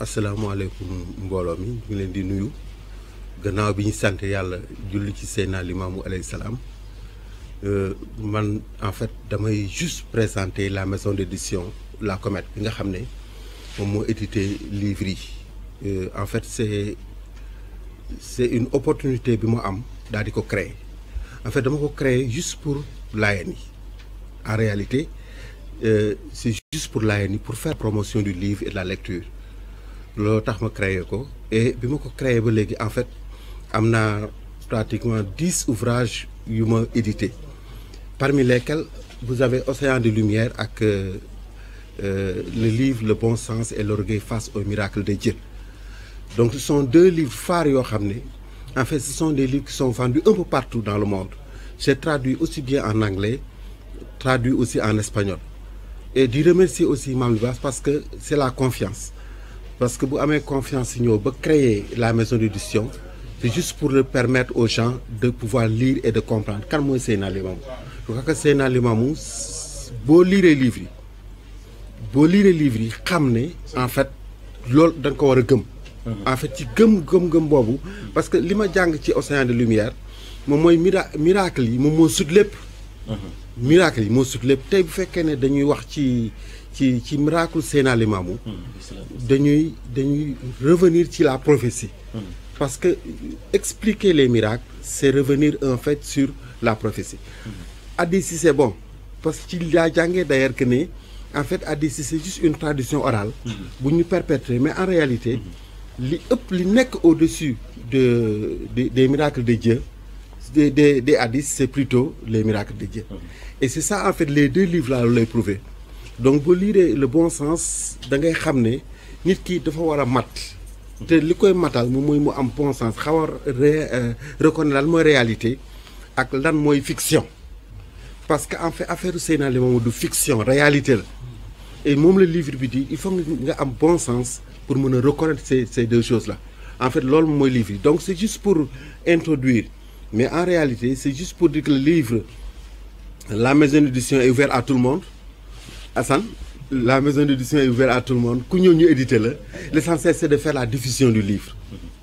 asalaamaaleykum mbooloo mi ñu ngi leen di nuyu gannaaw bi ñu sant yàlla julli ci Seydina Limaamu alayhi salaam man en fait damay juste présenter la maison d'édition La Comète bi nga xam ne moom moo édité livre yi en fait c'est une opportunité bi mu am daal di ko créer en fait dama ko créer juste pour Layène yi en réalité c'est juste pour Layène yi pour faire promotion du livre et de la lecture loolu tax ma créé ko et bi ma ko créé ba léegi en fait am na pratiquement 10 ouvrages yu ma édité parmi lesquels vous avez Océan de lumière ak le livre Le bon sens et l'orgueil face au miracle de Dieu. Donc ce sont deux livres phares yoo xam ne en fait ce sont des livres qui sont vendus un peu partout dans le monde. J'ai traduit aussi bien en anglais, traduit aussi en espagnol. Et di remercier aussi Mame Libasse parce que c'est la confiance. Parce que bu amee confiance si ñëw ba créer la maison d'édition c'est juste pour le permettre aux gens de pouvoir lire et de comprendre kan mooy Seydina Limamou. Je crois que Seydina Limamou boo liiree livre yi xam ne en fait loolu da nga ko war a gëm. En fait ci gëm boobu parce que li ma jàng ci Océan de lumière moom mooy miracle yi moom moo sut lépp. miracle yi moo sut lépp tey bu fekkee ne dañuy wax ci miracle Seydina Limamou dañuy revenir ci la prophétie. Parce que expliquer les miracles c'est revenir en fait sur la prophétie. Hadith si c'est bon parce que ci laa jàngee d'ailleurs que ne en fait hadith si c'est juste une tradition orale bu ñu perpétrer mais en réalité li nekk au-dessus des miracles de Dieu des hadiths c'est plutôt les miracles de Dieu. Et c'est ça en fait les deux livres là lay prouver. Donc boo lire Le bon sens da ngay xam ne nit ki dafa war a mat te li koy matal moom mooy mu am bon sens xaw a reconnaître lan mooy réalité ak lan mooy fiction. Parce que en fait affaire Seydina Limamou du fiction réalité la et moom la livre bi di il faut nga am bon sens pour mën a reconnaître ces deux choses là en fait loolu mooy livre yi. Donc c'est juste pour introduire mais en réalité c'est juste pour dire que le livre la maison d'édition est ouverte à tout le monde. Assane, la maison d'édition est ouverte à tout le monde ku ñëw ñu éditer la l'essentiel c'est de faire la diffusion du livre.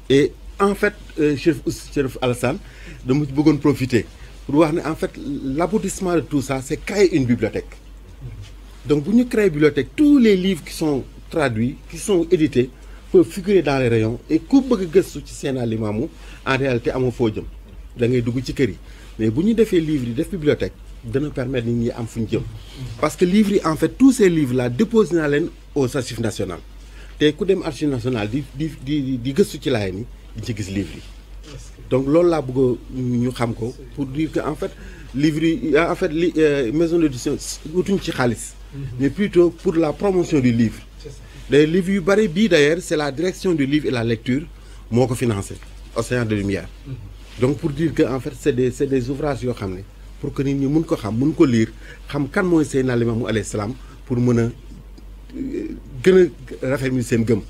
Et en fait Chérif Alassane dama bëggoon profiter pour wax ne en fait l'aboutissement de tout ça c'est créer une bibliothèque. Donc bu ñu créer bibliothèque tous les livres qui sont traduits qui sont édités peuvent figurer dans les rayons et ku bëgg gëstu ci Seydina Limamou en réalité amoo foo jëm da ngay dugg ci kër yi mais bu ñu defee livre yi def bibliothèque dana permettre nit ñi am fu ñu jëm. Parce que livres yi en fait tous ces livres là déposé naa leen aux archives nationales te ku dem archive nationale di gëstu ci Layène yi di ci gis livres yi. Donc loolu laa bëgg ñu xam ko pour dire que en fait livres yi en fait maison d'édition wutuñ ci xaalis. Mais plutôt pour la promotion du livre. Les livres yu bari bii d'ailleurs c'est la direction du livre et la lecture moo ko financé Océan de lumière. Donc pour dire que en fait c'est des ouvrages yoo xam ne pour que nit ñi mun ko xam mun ko lire xam kan mooy Seydina Limamou alayhi salaam pour mën a gën a rafetlu seen gëm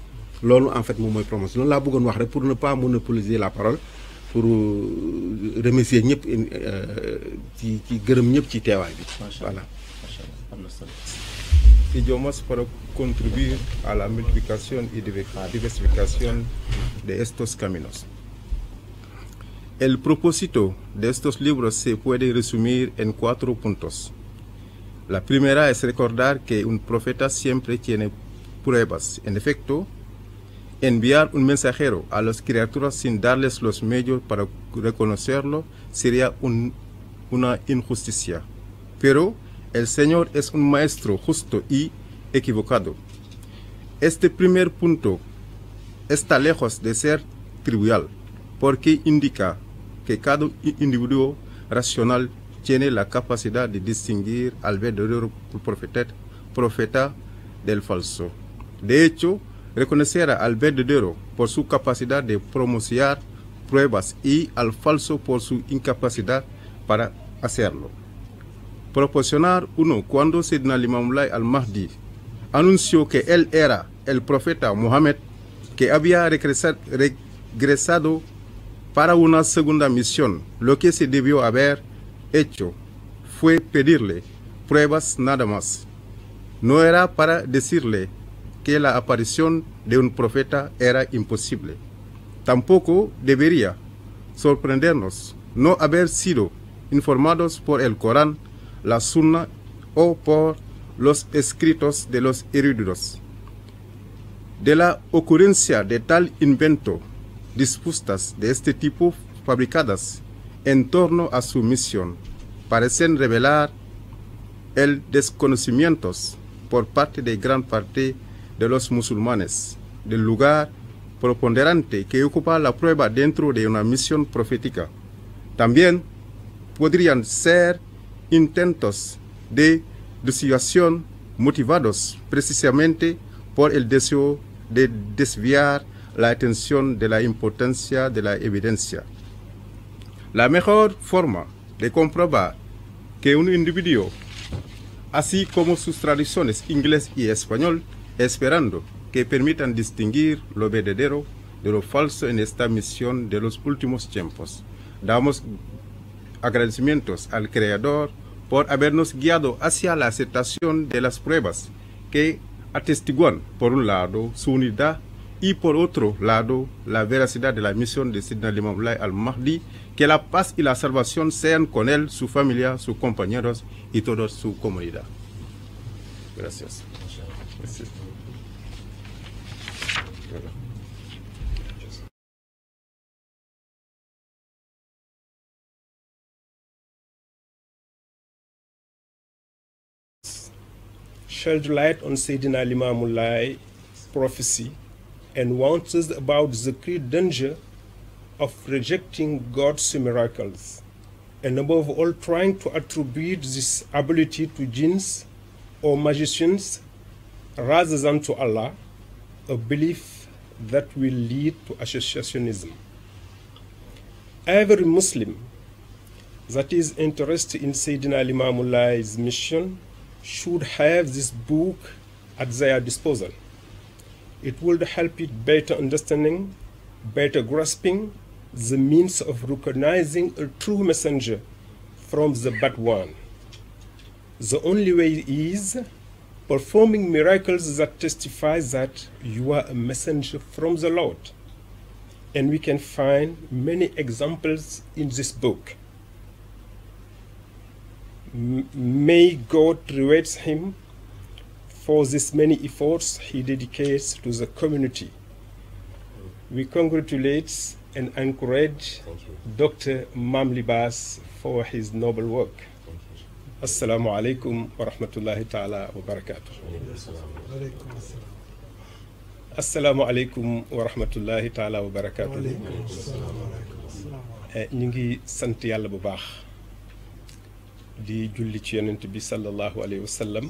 loolu en fait moom mooy promotion loolu laa bëggoon wax rek pour ne pas monopoliser la parole pour remercier ñëpp ci gërëm ñëpp ci teewaay bi. Voilà. Idiomas para contribuir a la multiplicación y diversificación de estos caminos. El propósito de estos libros se puede resumir en 4 puntos. La primera es recordar que un profeta siempre tiene pruebas. En efecto, enviar un mensajero a las criaturas sin darles los medios para reconocerlo sería una injusticia. Pero el Señor es un maestro justo y equivocado. Este primer punto está lejos de ser trivial, porque indica que cada individuo racional tiene la capacidad de distinguir al verdadero profeta del falso. De hecho, reconocer al verdadero por su capacidad de pronunciar pruebas y al falso por su incapacidad para hacerlo. Proporcionar uno cuando Seydina Limamou Laye al-Mahdi anunció que él era el profeta Mohammed que había regresado para una segunda misión. Lo que se debió haber hecho fue pedirle pruebas nada más. No era para decirle que la aparición de un profeta era imposible. Tampoco debería sorprendernos no haber sido informados por el Corán, la Sunna o por los escritos de los eruditos. De la ocurrencia de tal invento, dispuestas de este tipo fabricadas en torno a su misión, parecen revelar el desconocimiento por parte de gran parte de los musulmanes del lugar preponderante que ocupa la prueba dentro de una misión profética. También podrían ser intentos de disuasión motivados precisamente por el deseo de desviar la atención de la importancia de la evidencia. La mejor forma de comprobar que un individuo, así como sus tradiciones inglés y español, esperando que permitan distinguir lo verdadero de lo falso en esta misión de los últimos tiempos. Damos agradecimientos al Creador por habernos guiado hacia la aceptación de las pruebas que atestiguan, por un lado, su unidad y por otro lado, la veracidad de la misión de Sayyidina Imam Laye al-Mahdi. Que la paz y la salvación sean con él, su familia, sus compañeros y toda su comunidad. Gracias. Gracias. Shed light on Sayyidina Imam Laye prophecy and warns us about the great danger of rejecting God's miracles, and above all trying to attribute this ability to jinns or magicians rather than to Allah, a belief that will lead to associationism. Every Muslim that is interested in Sayyidina Imam Laye's mission should have this book at their disposal. It will help it better understanding, better grasping the means of recognizing a true messenger from the bad one. The only way is performing miracles that testify that you are a messenger from the Lord. And we can find many examples in this book. May God reward him for these many efforts he dedicates to the community. We congratulate and encourage Dr. Mam Libas for his noble work. Assalamu alaikum wa rahmatullahi ta'ala wa barakatuh. Assalamu alaikum wa rahmatullahi ta'ala wa barakatuh. ñu ngi sant yàlla bu baax di julli ci yonent bi sallallahu alayhi wa sallam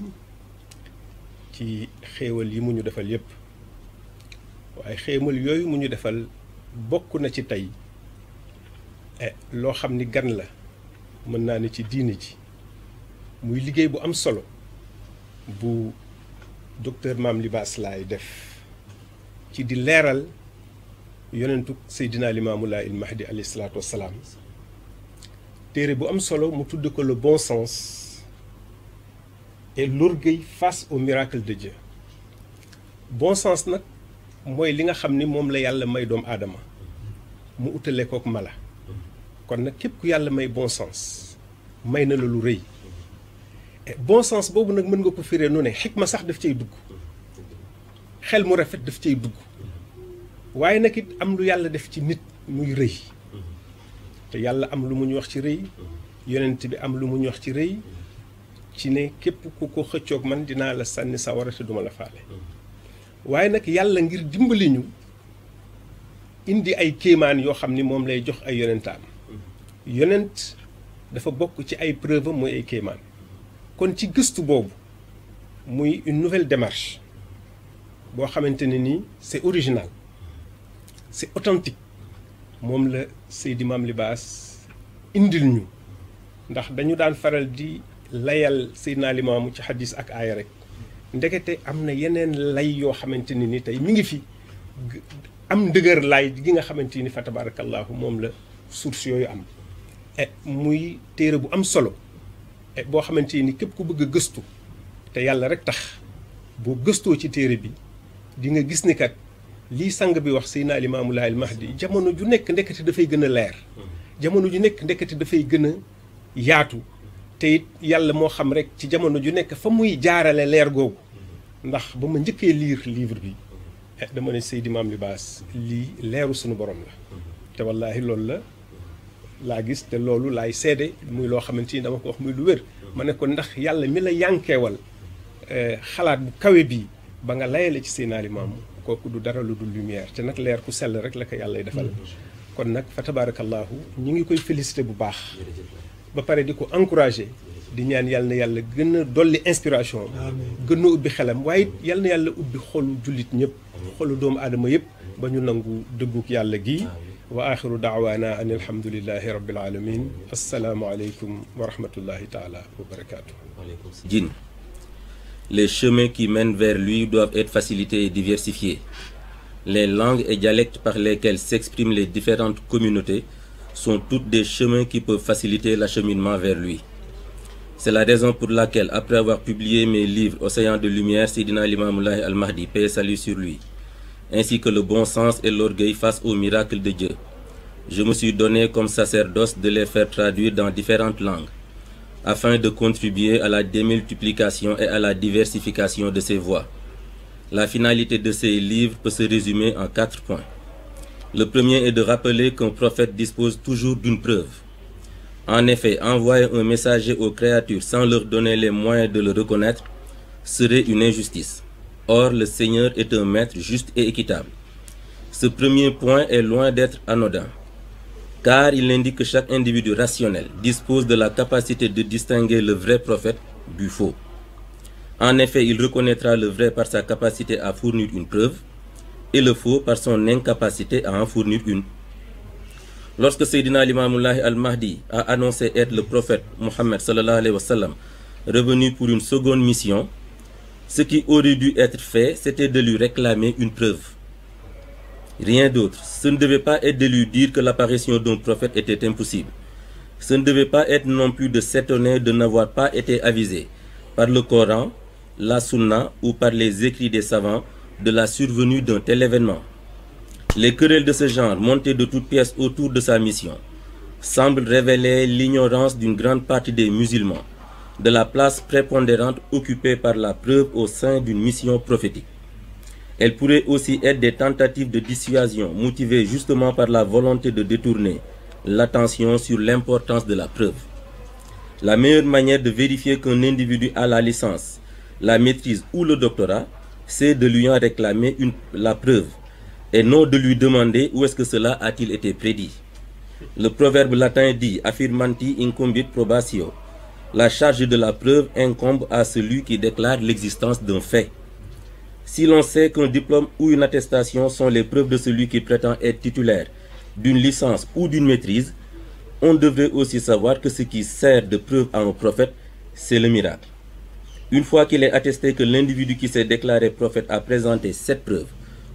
ci xéewal yi mu ñu defal yépp waaye xéewal yooyu mu ñu defal bokk na ci tey loo xam ni gan la mën naa ne ci diine ji muy liggéey bu am solo bu docteur Mame Libasse Laye def ci di leeral yonentu Seydina Limaamu Laay al-Mahdi alayhi salaatu wassalaam téere bu am solo mu tudd ko le bon sens et l'orgueil face au miracle de Dieu. Bon sens nag mooy li nga xam ni moom la yàlla may doomu aadama mu utale kook mala kon nag képp ku yàlla may bon sens may na la lu rëy bon sens boobu nag mën nga ko firee nu ne xikma sax daf cay dugg xel mu rafet daf cay dugg waaye nag it am lu yàlla def ci nit muy rëy te yàlla am lu mu ñu wax ci rëy yonent bi am lu mu ñu wax ci rëy ci ne képp ku ko xëccoog man dinaa la sànni sawara te duma la faale waaye nag yàlla ngir dimbali ñu indi ay kéemaan yoo xam ni moom lay jox ay yonentaam yonent dafa bokk ci ay preuve mooy ay kéemaan kon ci gëstu boobu muy une nouvelle démarche boo xamante ne nii c'est original c'est authentique moom la Seydi Mame Libasse indil ñu ndax dañu daan faral di layal Seydina Limaamu ci xadis ak aaya rek ndekete am na yeneen lay yoo xamante ne ni tey mi ngi fi am ndëgër lay gi nga xamante ni fa tabarakallahu moom la source yooyu am muy téere bu am solo boo xamante ni képp ku bëgg a gëstu te yàlla rek tax boo gëstoo ci téere bi di nga gis ni kat lii sang bi wax Seydina Limaamu Laay al Mahdi jamono ju nekk ndekete dafay gën a leer jamono ju nekk ndekete dafay gën a yaatu te it yàlla moo xam rek ci jamono ju nekk fa muy jaarale leer googu ndax ba ma njëkkee lire livre bi dama ne Seydi Maam Libaas lii leeru suñu borom la te wallaahi loolu la laa gis te loolu laay seede muy loo xamante ni dama ko wax muy lu wér ma ne ko ndax yàlla mi la yànkeewal xalaat bu kawe bii ba nga layale ci Seydina Limaamu kooku du dara lu dul lumière te nag leer ku sell rek la ko yàlla defal kon nag fa tabaarakallaahu ñu ngi koy félicité bu baax ba pare di ko encouragé di ñaan yàlla na yàlla gën a dolli inspiration gën a ubbi xelam waaye yàlla na yàlla ubbi xolu jullit ñëpp xolu doomu aadama yëpp ba ñu nangu dëgguk yàlla gi wa axiru daawaana an alhamdulillahi rabbil alamin assalaamu aleykum wa rahmatullahi taala wa barakaatu. Djinn, les chemins qui mènent vers lui doivent être facilités et diversifiés. Les langues et dialectes par lesquels s'expriment les différentes communautés sont toutes des chemins qui peuvent faciliter l'acheminement vers lui. C'est la raison pour laquelle, après avoir publié mes livres Océan de lumière, Seydina Limaamu Laay al Mahdi, paix et salut sur lui, ainsi que le bon sens et l'orgueil face aux miracles de Dieu, je me suis donné comme sacerdoce de les faire traduire dans différentes langues, afin de contribuer à la démultiplication et à la diversification de ses voix. La finalité de ces livres peut se résumer en 4 points. Le premier est de rappeler qu'un prophète dispose toujours d'une preuve. En effet, envoyer un messager aux créatures sans leur donner les moyens de le reconnaître serait une injustice. Or, le Seigneur est un maître juste et équitable. Ce premier point est loin d'être anodin, car il indique que chaque individu rationnel dispose de la capacité de distinguer le vrai prophète du faux. En effet, il reconnaîtra le vrai par sa capacité à fournir une preuve et le faux par son incapacité à en fournir une. Lorsque Seydina Limaamu Laay al Mahdi a annoncé être le prophète Mohammed sallallahu alayhi wa sallam revenu pour une seconde mission, ce qui aurait dû être fait, c'était de lui réclamer une preuve. Rien d'autre. Ce ne devait pas être de lui dire que l'apparition d'un prophète était impossible. Ce ne devait pas être non plus de s'étonner de n'avoir pas été avisé par le Coran, la Sunna ou par les écrits des savants de la survenue d'un tel événement. Les querelles de ce genre, montées de toutes pièces autour de sa mission, semblent révéler l'ignorance d'une grande partie des musulmans de la place prépondérante occupée par la preuve au sein d'une mission prophétique. Elles pourraient aussi être des tentatives de dissuasion motivées justement par la volonté de détourner l'attention sur l'importance de la preuve. La meilleure manière de vérifier qu'un individu a la licence, la maîtrise ou le doctorat, c'est de lui en réclamer la preuve et non de lui demander où est-ce que cela a-t-il été prédit. Le proverbe latin dit « affirmanti incumbit probatio ». La charge de la preuve incombe à celui qui déclare l'existence d'un fait. Si l'on sait qu'un diplôme ou une attestation sont les preuves de celui qui prétend être titulaire d'une licence ou d'une maîtrise, on devrait aussi savoir que ce qui sert de preuve à un prophète, c'est le miracle. Une fois qu'il est attesté que l'individu qui s'est déclaré prophète a présenté cette preuve,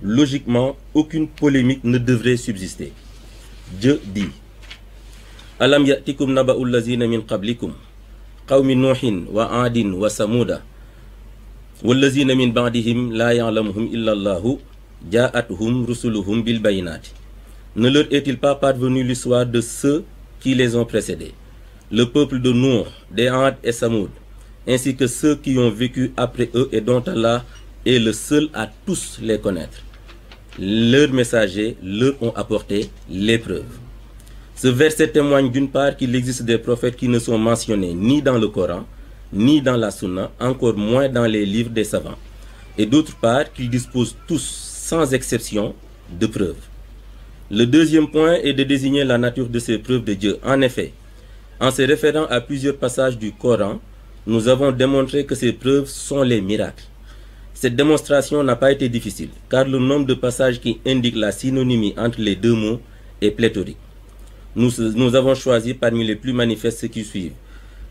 logiquement, aucune polémique ne devrait subsister. Dieu dit « Alam ya'tikum naba'ul lazina min qablikum, qawmi Nuhin wa Adin wa Samuda, wallazina min ba'dihim la ya'lamuhum illa Allahu, ja'atuhum rusuluhum bil bayinati. » Ne leur est-il pas parvenu l'histoire de ceux qui les ont précédés, le peuple de Nuh, des Ad et Samoud, ainsi que ceux qui ont vécu après eux et dont Allah est le seul à tous les connaître. Leurs messagers leur ont apporté les preuves. Ce verset témoigne d'une part qu'il existe des prophètes qui ne sont mentionnés ni dans le Coran, ni dans la Sunna, encore moins dans les livres des savants, et d'autre part qu'ils disposent tous, sans exception, de preuves. Le deuxième point est de désigner la nature de ces preuves de Dieu. En effet, en se référant à plusieurs passages du Coran, nous avons démontré que ces preuves sont les miracles. Cette démonstration n'a pas été difficile, car le nombre de passages qui indiquent la synonymie entre les deux mots est pléthorique. Nous avons choisi parmi les plus manifestes ceux qui suivent.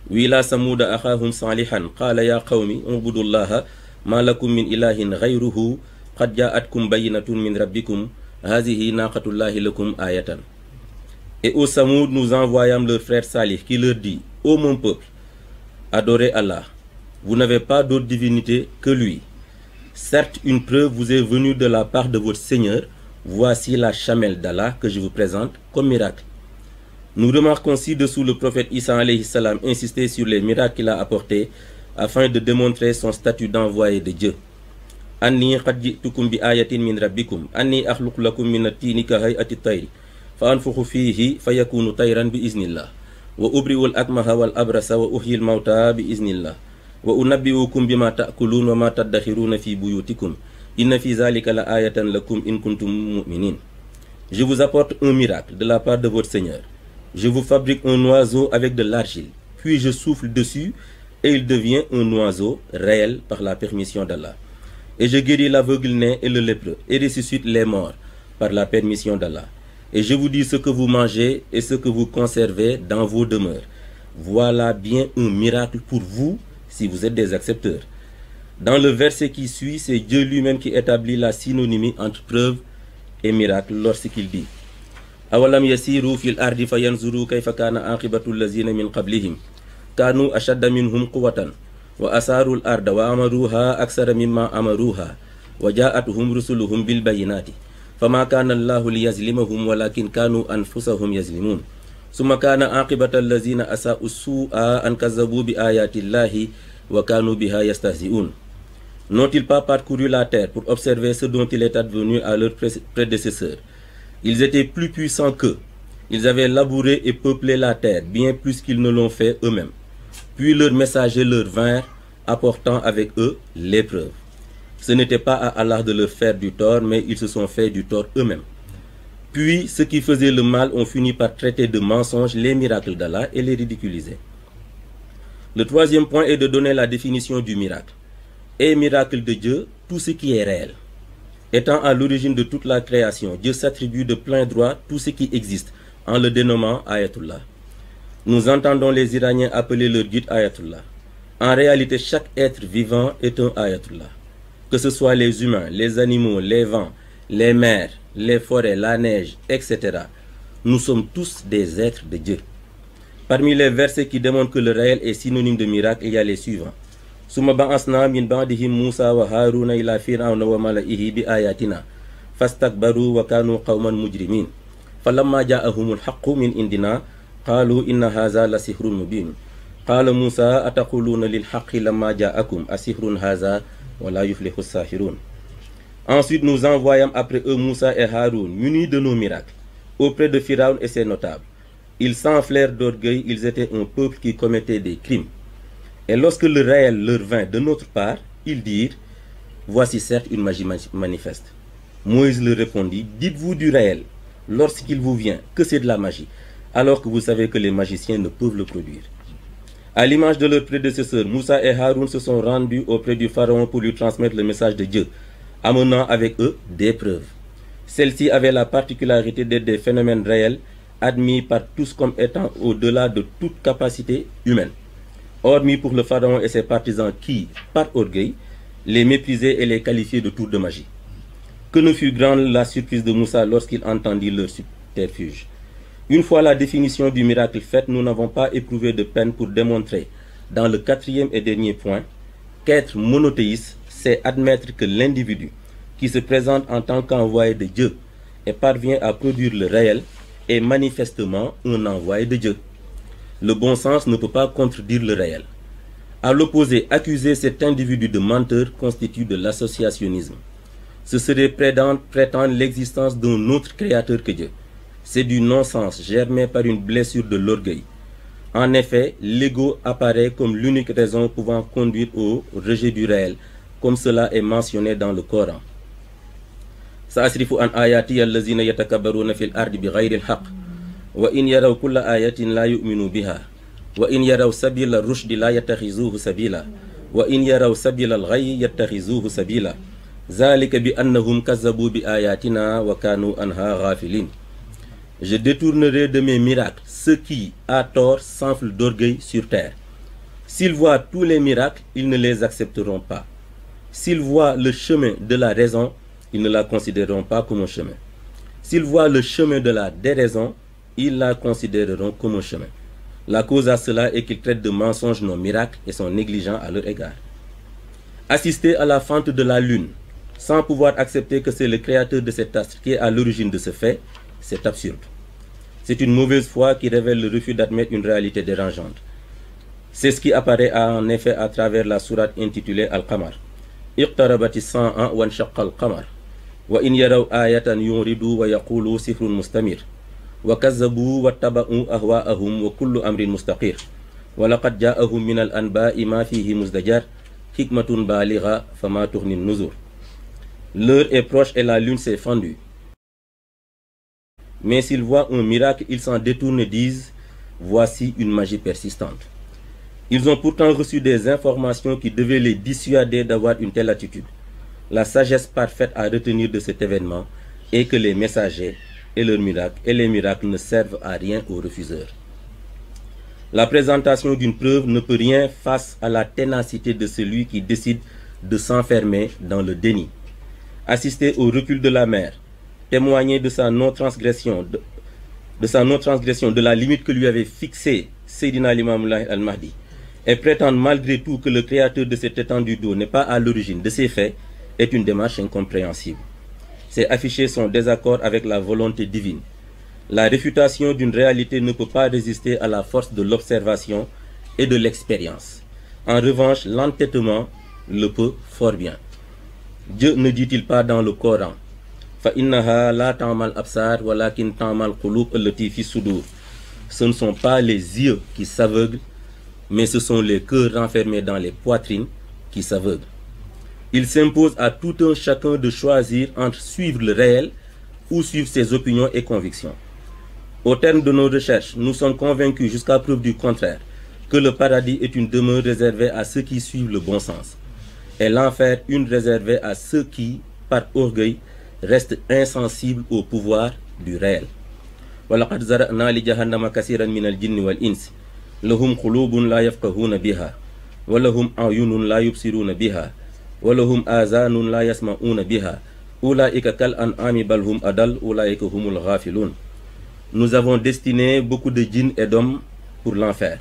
Wila samouda akhahum salihan qala ya qawmi ubudullaha ma lakum min ilahin ghayruhu qad ja'atkum bayyinatun min rabbikum hazihi naqatullahi lakum ayatan. Et au Samoud nous envoyâmes leur frère Salih qui leur dit: Ô mon peuple, adorez Allah, vous n'avez pas d'autre divinité que lui. Certes, une preuve vous est venue de la part de votre Seigneur. Voici la chamelle d'Allah que je vous présente comme miracle. Nous remarquons ci-dessous le prophète Isa alayhi salam insister sur les miracles qu'il a apportés afin de démontrer son statut d'envoyé de Dieu. Anni qad ji'tukum bi ayatin min rabbikum anni akhluqu lakum min at-tini ka hay'ati at-tayri fa anfukhu fihi fayakunu tayran bi iznillah wa ubri'u al-akmaha wal abrasa wa uhyi al-mawta bi iznillah wa unabbi'ukum bima ta'kulun wa ma tadakhiruna fi buyutikum inna fi zalika la ayatan lakum in kuntum mu'minin. Je vous apporte un miracle de la part de votre Seigneur. Je vous fabrique un oiseau avec de l'argile, puis je souffle dessus et il devient un oiseau réel par la permission d'Allah. Et je guéris l'aveugle-né et le lépreux et ressuscite les morts par la permission d'Allah. Et je vous dis ce que vous mangez et ce que vous conservez dans vos demeures. Voilà bien un miracle pour vous si vous êtes des accepteurs. Dans le verset qui suit, c'est Dieu lui-même qui établit la synonymie entre preuve et miracle lorsqu'il dit Awalam yasiru fil ardi fayanzuru kayfa kana aqibatu allazina min qablihim kanu ashadda minhum quwwatan wa asaru al-arda wa amaruha aksara mimma amaruha wa ja'atuhum rusuluhum bil bayyinati fama kana Allahu liyazlimahum walakin kanu anfusahum yazlimun summa kana aqibatu allazina asa'u su'a an kazzabu bi ayati Allahi wa kanu biha yastahzi'un. N'ont-ils pas parcouru la terre pour observer ce dont il est advenu à leurs prédécesseurs? Ils étaient plus puissants qu'eux. Ils avaient labouré et peuplé la terre, bien plus qu'ils ne l'ont fait eux-mêmes. Puis leurs messagers leur vinrent, apportant avec eux l'épreuve. Ce n'était pas à Allah de leur faire du tort, mais ils se sont fait du tort eux-mêmes. Puis ceux qui faisaient le mal ont fini par traiter de mensonges les miracles d'Allah et les ridiculiser. Le troisième point est de donner la définition du miracle. Et miracle de Dieu, tout ce qui est réel. Étant à l'origine de toute la création, Dieu s'attribue de plein droit tout ce qui existe, en le dénommant Ayatullah. Nous entendons les Iraniens appeler leur guide Ayatullah. En réalité, chaque être vivant est un Ayatullah. Que ce soit les humains, les animaux, les vents, les mers, les forêts, la neige, etc. Nous sommes tous des êtres de Dieu. Parmi les versets qui démontrent que le réel est synonyme de miracle, il y a les suivants. Summa ba'asna min ba'dihim Musa wa Haruna ila fir'auna wa mala'ihi bi ayatina fastakbaru wa kanu qauman mujrimin falamma ja'ahumul haqqu min indina qalu inna hadha la sihrun mubin qala Musa ataquluna lil haqqi lamma ja'akum asihrun hadha wa la yuflihu as-sahirun. Ensuite nous envoyâmes après eux Musa et Haroun munis de nos miracles auprès de Pharaon et ses notables. Ils s'enflèrent d'orgueil, ils étaient un peuple qui commettait des crimes. Et lorsque le réel leur vint de notre part, ils dirent, voici certes une magie manifeste. Moïse leur répondit, dites-vous du réel, lorsqu'il vous vient, que c'est de la magie, alors que vous savez que les magiciens ne peuvent le produire. À l'image de leurs prédécesseurs, Moussa et Haroun se sont rendus auprès du pharaon pour lui transmettre le message de Dieu, amenant avec eux des preuves. Celles-ci avaient la particularité d'être des phénomènes réels, admis par tous comme étant au-delà de toute capacité humaine. Hormis pour le pharaon et ses partisans qui, par orgueil, les méprisaient et les qualifiaient de tour de magie. Que ne fut grande la surprise de Moussa lorsqu'il entendit leur subterfuge. Une fois la définition du miracle faite, nous n'avons pas éprouvé de peine pour démontrer, dans le quatrième et dernier point, qu'être monothéiste, c'est admettre que l'individu qui se présente en tant qu'envoyé de Dieu et parvient à produire le réel est manifestement un envoyé de Dieu. Le bon sens ne peut pas contredire le réel. À l'opposé, accuser cet individu de menteur constitue de l'associationnisme. Ce serait prétendre l'existence d'un autre créateur que Dieu. C'est du non-sens germé par une blessure de l'orgueil. En effet, l'ego apparaît comme l'unique raison pouvant conduire au rejet du réel, comme cela est mentionné dans le Coran. Sa'asrifu an ayati allazina yatakabbaruna fil ardi bighayri al-haqq wa in yaraw kulla ayatin la yu'minu biha wa in yaraw sabila rushdi la yattakhizuhu sabila wa in yaraw sabila al-ghayyi yattakhizuhu sabila zalika bi annahum kazzabu bi ayatina wa kanu anha ghafilin. Je détournerai de mes miracles ceux qui, à tort, s'enflent d'orgueil sur terre. S'ils voient tous les miracles, ils ne les accepteront pas. S'ils voient le chemin de la raison, ils ne la considéreront pas comme un chemin. S'ils voient le chemin de la déraison, ils la considéreront comme un chemin. La cause à cela est qu'ils traitent de mensonges nos miracles et sont négligents à leur égard. Assister à la fente de la lune sans pouvoir accepter que c'est le créateur de cet astre qui est à l'origine de ce fait, c'est absurde. C'est une mauvaise foi qui révèle le refus d'admettre une réalité dérangeante. C'est ce qui apparaît en effet à travers la sourate intitulée Al-Qamar. Iqtarabati as-sa'a wa inshaqqa al-qamar. Wa in yaraw ayatan yuridu wa yaqulu sihrun mustamir. Wa kazzabu wa taba'u ahwa'ahum wa kullu amrin mustaqir. Wa laqad ja'ahum min al-anba'i ma fihi muzdajar. Hikmatun baligha fama tughni an-nuzur. L'heure est proche et la lune s'est fendue. Mais s'ils voient un miracle, ils s'en détournent et disent « Voici une magie persistante ». Ils ont pourtant reçu des informations qui devaient les dissuader d'avoir une telle attitude. La sagesse parfaite à retenir de cet événement est que les messagers et les miracles ne servent à rien aux refuseurs. La présentation d'une preuve ne peut rien face à la ténacité de celui qui décide de s'enfermer dans le déni. Assister au recul de la mer, témoigner de sa non-transgression, de la limite que lui avait fixée Seydina Limamou Laye al-Mahdi, et prétendre malgré tout que le créateur de cette étendue d'eau n'est pas à l'origine de ces faits, est une démarche incompréhensible. C'est afficher son désaccord avec la volonté divine. La réfutation d'une réalité ne peut pas résister à la force de l'observation et de l'expérience. En revanche, l'entêtement le peut fort bien. Dieu ne dit-il pas dans le Coran Fa innaha la ta'mal absar walakin ta'mal qulub allati fi sudur. Ce ne sont pas les yeux qui s'aveuglent, mais ce sont les cœurs renfermés dans les poitrines qui s'aveuglent. Il s'impose à tout un chacun de choisir entre suivre le réel ou suivre ses opinions et convictions. Au terme de nos recherches, nous sommes convaincus jusqu'à preuve du contraire que le paradis est une demeure réservée à ceux qui suivent le bon sens et l'enfer une réservée à ceux qui, par orgueil, restent insensibles au pouvoir du réel. وَلَقَدْ زَرَعْنَا لِجَهَنَّمَ كَثِيرًا مِنَ الْجِنِّ وَالْإِنسِ لَهُمْ قُلُوبٌ لَا يَفْقَهُونَ بِهَا وَلَهُمْ أَعْيُنٌ لَا يُبْصِرُونَ بِهَا وَلَهُمْ آذَانٌ لَا يَسْمَعُونَ بِهَا أُولَئِكَ كَالْأَنْعَامِ بَلْ هُمْ أَضَلُّ أُولَئِكَ هُمُ الْغَافِلُونَ. Nous avons destiné beaucoup de djinns et d'hommes pour l'enfer.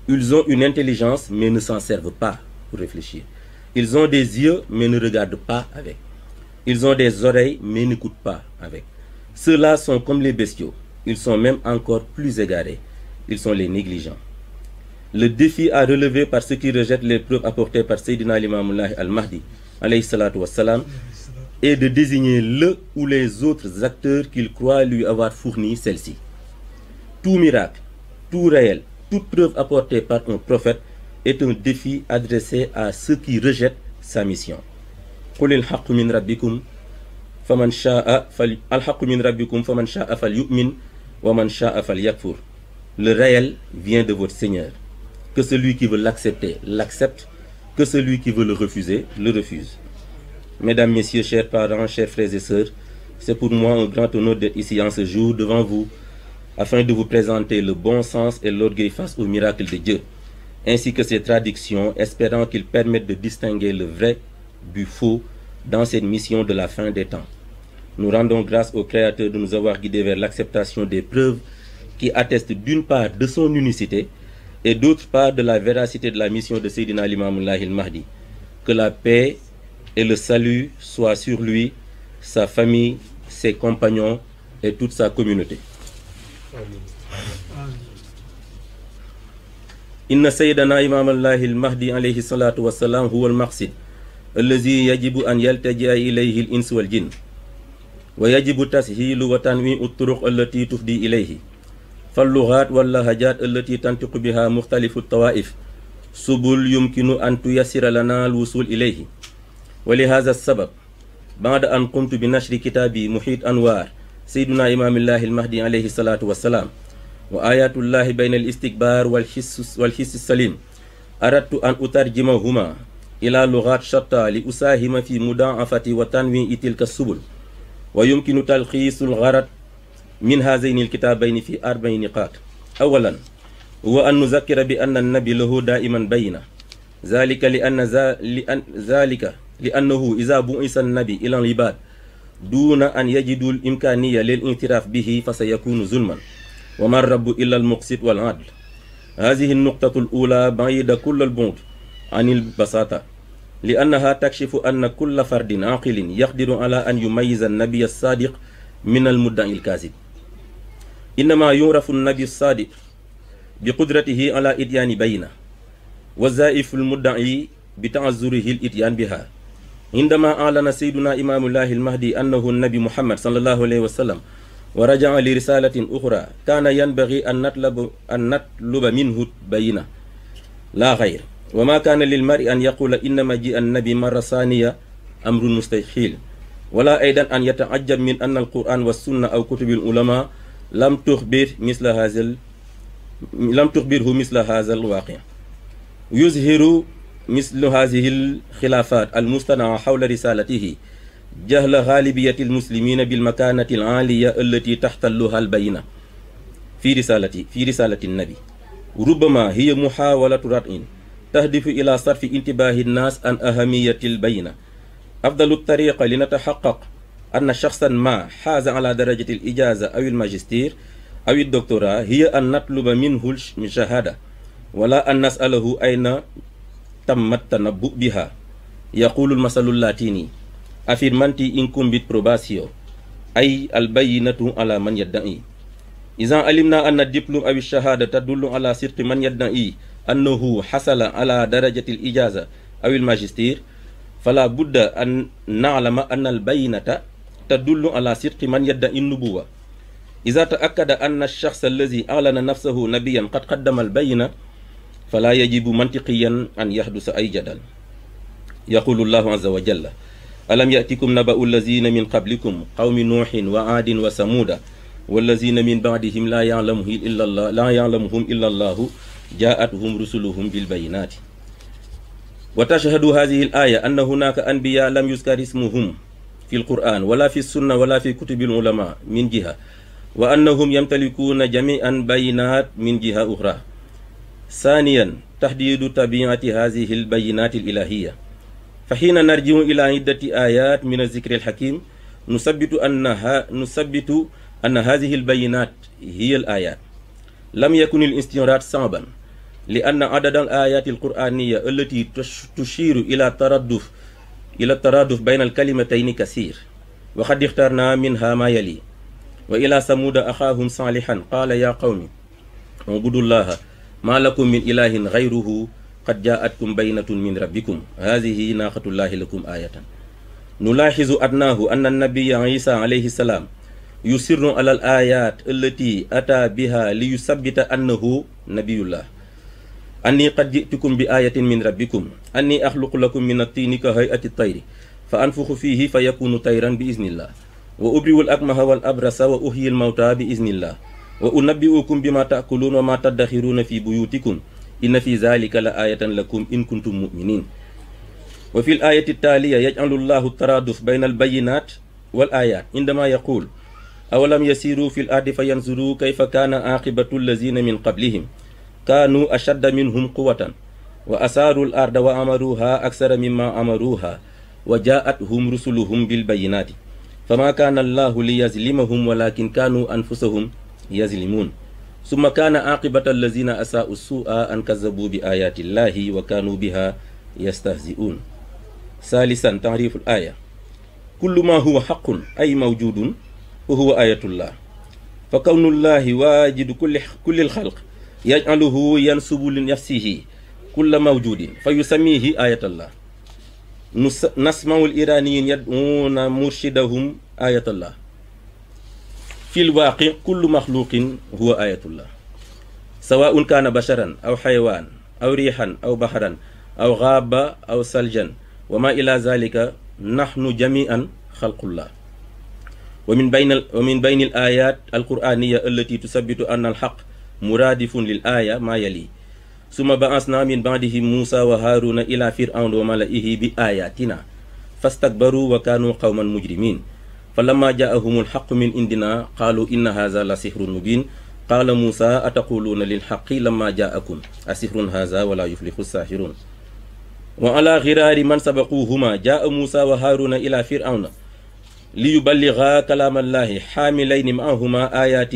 Ils ont une intelligence mais ne s'en servent pas pour réfléchir. Ils ont des yeux mais ne regardent pas avec. Ils ont des oreilles mais n'écoutent pas avec. Ceux-là sont comme les bestiaux. Ils sont même encore plus égarés. Ils sont les négligents. Le défi à relever par ceux qui rejettent les preuves apportées par Seydina Limamou Laye al-Mahdi alayhi salatu wassalam est de désigner le ou les autres acteurs qu'ils croient lui avoir fourni celle-ci. Tout miracle, tout réel, toute preuve apportée par un prophète est un défi adressé à ceux qui rejettent sa mission. Qulil haqqu min rabbikum faman sha'a falyu'min wa man sha'a falyakfur. Le réel vient de votre Seigneur. Que celui qui veut l'accepter l'accepte, que celui qui veut le refuser le refuse. Mesdames, Messieurs, chers parents, chers frères et sœurs, c'est pour moi un grand honneur d'être ici en ce jour devant vous afin de vous présenter le bon sens et l'orgueil face au miracle de Dieu, ainsi que ses traductions, espérant qu'ils permettent de distinguer le vrai du faux dans cette mission de la fin des temps. Nous rendons grâce au Créateur de nous avoir guidés vers l'acceptation des preuves qui attestent d'une part de son unicité et d'autre part de la véracité de la mission de Seydina Limamou Laye al-Mahdi. Que la paix et le salut soient sur lui, sa famille, ses compagnons et toute sa communauté. Inna Sayyidana Imam Laye al-Mahdi alayhi salatu wassalam huwa al-maqsid allazi yajibu an yaltaji'a ilayhi al-ins wal jinn wa yajibu tashilu wa tanwi'u at-turuq allati tufdi ilayhi فاللغات واللهجات التي تنطق بها مختلف الطوائف سبل يمكن أن تيسر لنا الوصول إليه. ولهذا السبب بعد أن قمت بنشر كتابي محيط أنوار سيدنا إمام الله المهدي عليه الصلاة والسلام وآيات الله بين الاستكبار والحس السليم أردت أن أترجمهما إلى لغات شتى لأساهم في مضاعفة وتنويع تلك السبل ويمكن تلخيص الغرض من هذين الكتابين في 4 نقاط. أولا هو أن نذكر بأن النبي له دائما بينة ذلك لأنه إذا بعث النبي إلى العباد دون أن يجدوا الإمكانية للانتراف به فسيكون ظلما وما الرب إلا المقسط والعدل. هذه النقطة الأولى بعيدة كل البعد عن البساطة لأنها تكشف أن كل فرد عاقل يقدر على أن يميز النبي الصادق من المدعي الكاذب. إنما يعرف النبي الصادق بقدرته على إتيان بينة، والزائف المدعي بتعذره الإتيان بها. عندما أعلن سيدنا إمام الله المهدي أنه النبي محمد صلى الله عليه وسلم ورجع لرسالة أخرى، كان ينبغي أن نطلب منه بينة لا غير، وما كان للمرء أن يقول إنما جاء النبي مرة ثانية أمر مستحيل، ولا أيضا أن يتعجب من أن القرآن والسنة أو كتب العلماء لم تخبره مثل هذا الواقع. يظهر مثل هذه الخلافات المصطنعة حول رسالته جهل غالبية المسلمين بالمكانة العالية التي تحتلها البينة في رسالة النبي. ربما هي محاولة ردع تهدف إلى صرف انتباه الناس عن أهمية البينة. أفضل الطريقة لنتحقق أن شخصا ما حاز على درجة الإجازة أو الماجستير أو الدكتوراه هي أن نطلب منه الشهادة، ولا أن نسأله أين تم التنبؤ بها. يقول المثل اللاتيني affirmanti incumbit probatio، أي البينة على من يدعي. إذا علمنا أن الدبلوم أو الشهادة تدل على صدق من يدعي أنه حصل على درجة الإجازة أو الماجستير، فلا بد أن نعلم أن البينة تدل على صدق من يدعي النبوة. إذا تأكد أن الشخص الذي أعلن نفسه نبيا قد قدم البينة، فلا يجب منطقيا أن يحدث أي جدل. يقول الله عز وجل: ألم يأتكم نبأ الذين من قبلكم قوم نوح وعاد وثمود والذين من بعدهم لا يعلمهم إلا الله جاءتهم رسلهم بالبينات. وتشهد هذه الآية أن هناك أنبياء لم يذكر اسمهم في القرآن ولا في السنة ولا في كتب العلماء من جهة، وأنهم يمتلكون جميعا بينات من جهة أخرى. ثانيا، تحديد طبيعة هذه البينات الإلهية. فحين نرجع إلى عدة آيات من الذكر الحكيم نثبت أن هذه البينات هي الآيات. لم يكن الاستنراد صعبا، لأن عدد الآيات القرآنية التي تشير إلى الترادف بين الكلمتين كثير، وقد اخترنا منها ما يلي: وإلى ثمود أخاهم صالحا قال يا قوم اعبدوا الله ما لكم من إله غيره قد جاءتكم بينة من ربكم هذه ناقة الله لكم آية. نلاحظ أدناه أن النبي عيسى عليه السلام يصر على الآيات التي أتى بها ليثبت أنه نبي الله. أني قد جئتكم بآية من ربكم أني أخلق لكم من الطين كهيئة الطير فأنفخ فيه فيكون طيرا بإذن الله، وأبرئ الأكمه والأبرص وأحيي الموتى بإذن الله، وأنبئكم بما تأكلون وما تدخرون في بيوتكم إن في ذلك لآية لكم إن كنتم مؤمنين. وفي الآية التالية يجعل الله الترادف بين البينات والآيات عندما يقول: أولم يسيروا في الأرض فينظروا كيف كان عاقبة الذين من قبلهم كانوا أشد منهم قوة وأثاروا الأرض وأمروها أكثر مما أمروها وجاءتهم رسلهم بالبينات فما كان الله ليظلمهم ولكن كانوا أنفسهم يظلمون. ثم كان عاقبة الذين أساءوا السوء أن كذبوا بآيات الله وكانوا بها يستهزئون. ثالثا، تعريف الآية: كل ما هو حق أي موجود وهو آية الله، فكون الله واجد كل الخلق يجعله ينسب لنفسه كل موجود فيسميه آية الله. نسمع الإيرانيين يدعون مرشدهم آية الله. في الواقع كل مخلوق هو آية الله، سواء كان بشرا أو حيوان أو ريحا أو بحرا أو غابة أو ثلجا وما إلى ذلك، نحن جميعا خلق الله. ومن بين الآيات القرآنية التي تثبت أن الحق مرادف للآية ما يلي: ثم بعثنا من بعدهم موسى وهارون إلى فرعون وملئه بآياتنا فاستكبروا وكانوا قوما مجرمين فلما جاءهم الحق من عندنا قالوا إن هذا لسحر مبين قال موسى أتقولون للحق لما جاءكم أسحر هذا ولا يفلح الساحرون. وعلى غرار من سبقوهما جاء موسى وهارون إلى فرعون ليبلغا كلام الله حاملين معهما آيات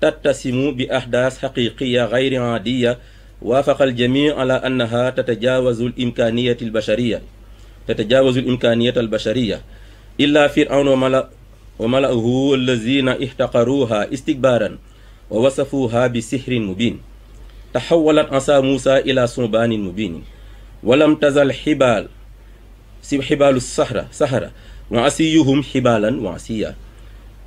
تتسم بأحداث حقيقية غير عادية وافق الجميع على أنها تتجاوز الإمكانية البشرية تتجاوز الإمكانية البشرية إلا فرعون وملأه الذين احتقروها استكبارا ووصفوها بسحر مبين. تحولت عصا موسى إلى ثعبان مبين، ولم تزل حبال السحرة وعصيهم حبالا وعصيا،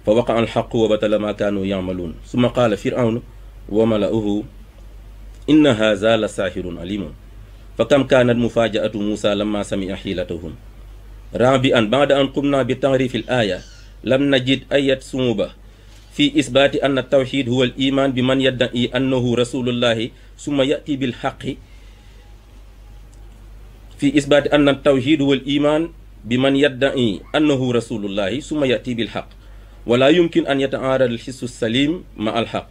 فوقع الحق وبطل ما كانوا يعملون. ثم قال فرعون وملأه إن هذا لساحر عليم. فكم كانت مفاجأة موسى لما سمع حيلتهم. رابعا بعد أن قمنا بتعريف الآية لم نجد أي صعوبة في إثبات أن التوحيد هو الإيمان بمن يدعي أنه رسول الله ثم يأتي بالحق. في إثبات أن التوحيد هو الإيمان بمن يدعي أنه رسول الله ثم يأتي بالحق، ولا يمكن أن يتعارض الحس السليم مع الحق،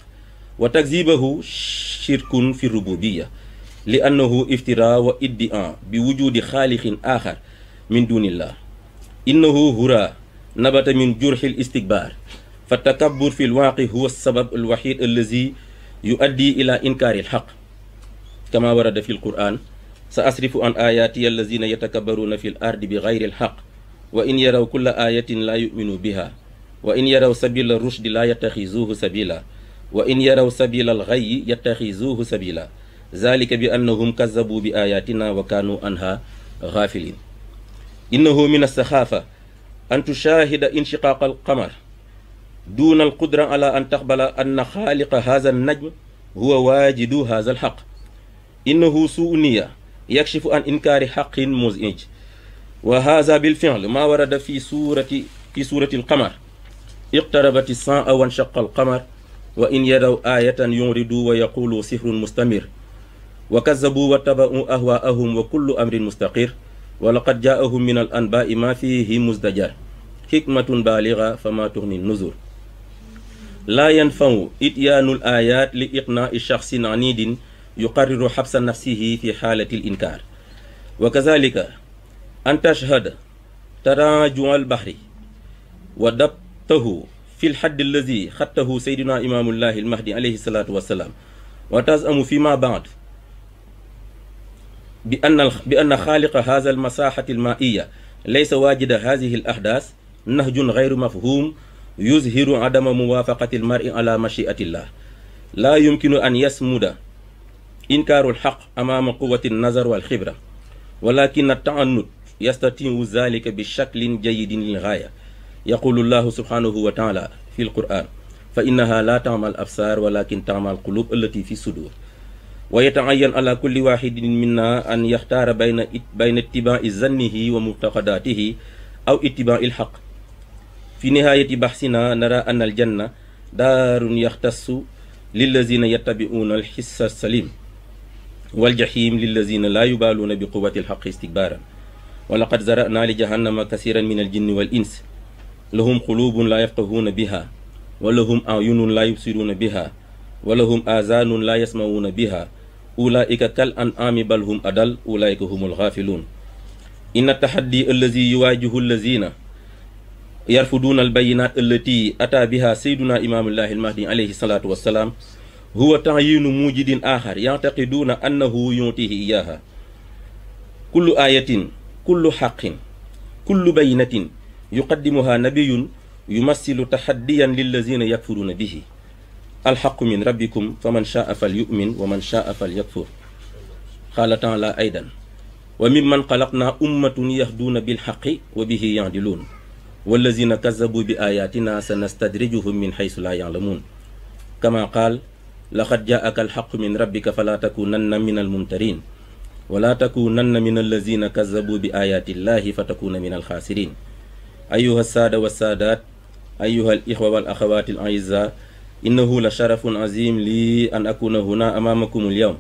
وتكذيبه شرك في الربوبية لأنه افتراء وادعاء بوجود خالق آخر من دون الله. إنه هراء نبت من جرح الاستكبار، فالتكبر في الواقع هو السبب الوحيد الذي يؤدي إلى إنكار الحق، كما ورد في القرآن: سأصرف عن آياتي الذين يتكبرون في الأرض بغير الحق وإن يروا كل آية لا يؤمنوا بها وإن يروا سبيل الرشد لا يتخذوه سبيلا وإن يروا سبيل الغي يتخذوه سبيلا ذلك بأنهم كذبوا بآياتنا وكانوا عنها غافلين. إنه من السخافة أن تشاهد انشقاق القمر دون القدرة على أن تقبل أن خالق هذا النجم هو واجد هذا الحق. إنه سوء نية يكشف عن إنكار حق مزعج، وهذا بالفعل ما ورد في سورة القمر: اقتربت الساعة وانشق القمر وإن يروا آية يعرضوا ويقولوا سحر مستمر وكذبوا واتبعوا أهواءهم وكل أمر مستقر ولقد جاءهم من الأنباء ما فيه مزدجر حكمة بالغة فما تغني النذر. لا ينفع إتيان الآيات لإقناع شخص عنيد يقرر حبس نفسه في حالة الإنكار. وكذلك أن تشهد تراجع البحر ودبته في الحد الذي خطه سيدنا إمام الله المهدي عليه الصلاة والسلام، وتزعم فيما بعد بأن خالق هذا المساحة المائية ليس واجد هذه الأحداث، نهج غير مفهوم يظهر عدم موافقة المرء على مشيئة الله. لا يمكن أن يصمد إنكار الحق أمام قوة النظر والخبرة، ولكن التعنت يستطيع ذلك بشكل جيد للغاية. يقول الله سبحانه وتعالى في القرآن: فإنها لا تعمى الأبصار ولكن تعمى القلوب التي في الصدور. ويتعين على كل واحد منا أن يختار بين اتباع ظنه ومعتقداته أو اتباع الحق. في نهاية بحثنا نرى أن الجنة دار يختص للذين يتبعون الحس السليم، والجحيم للذين لا يبالون بقوة الحق استكبارا. ولقد زرعنا لجهنم كثيرا من الجن والإنس لهم قلوب لا يفقهون بها ولهم أعين لا يبصرون بها ولهم آذان لا يسمعون بها أولئك كالأنعام بل هم أضل أولئك هم الغافلون. إن التحدي الذي يواجه الذين يرفضون البينات التي أتى بها سيدنا إمام الله المهدي عليه الصلاة والسلام هو تعيين موجد آخر يعتقدون أنه يعطيه إياها. كل آية، كل حق، كل بينة يقدمها نبي يمثل تحديا للذين يكفرون به. الحق من ربكم فمن شاء فليؤمن ومن شاء فليكفر. قال تعالى أيضا: وممن خلقنا أمة يهدون بالحق وبه يعدلون والذين كذبوا بآياتنا سنستدرجهم من حيث لا يعلمون. كما قال: لقد جاءك الحق من ربك فلا تكونن من الممترين ولا تكونن من الذين كذبوا بآيات الله فتكون من الخاسرين. أيها السادة والسادات، أيها الإخوة والأخوات الأعزاء، إنه لشرف عظيم لي أن أكون هنا أمامكم اليوم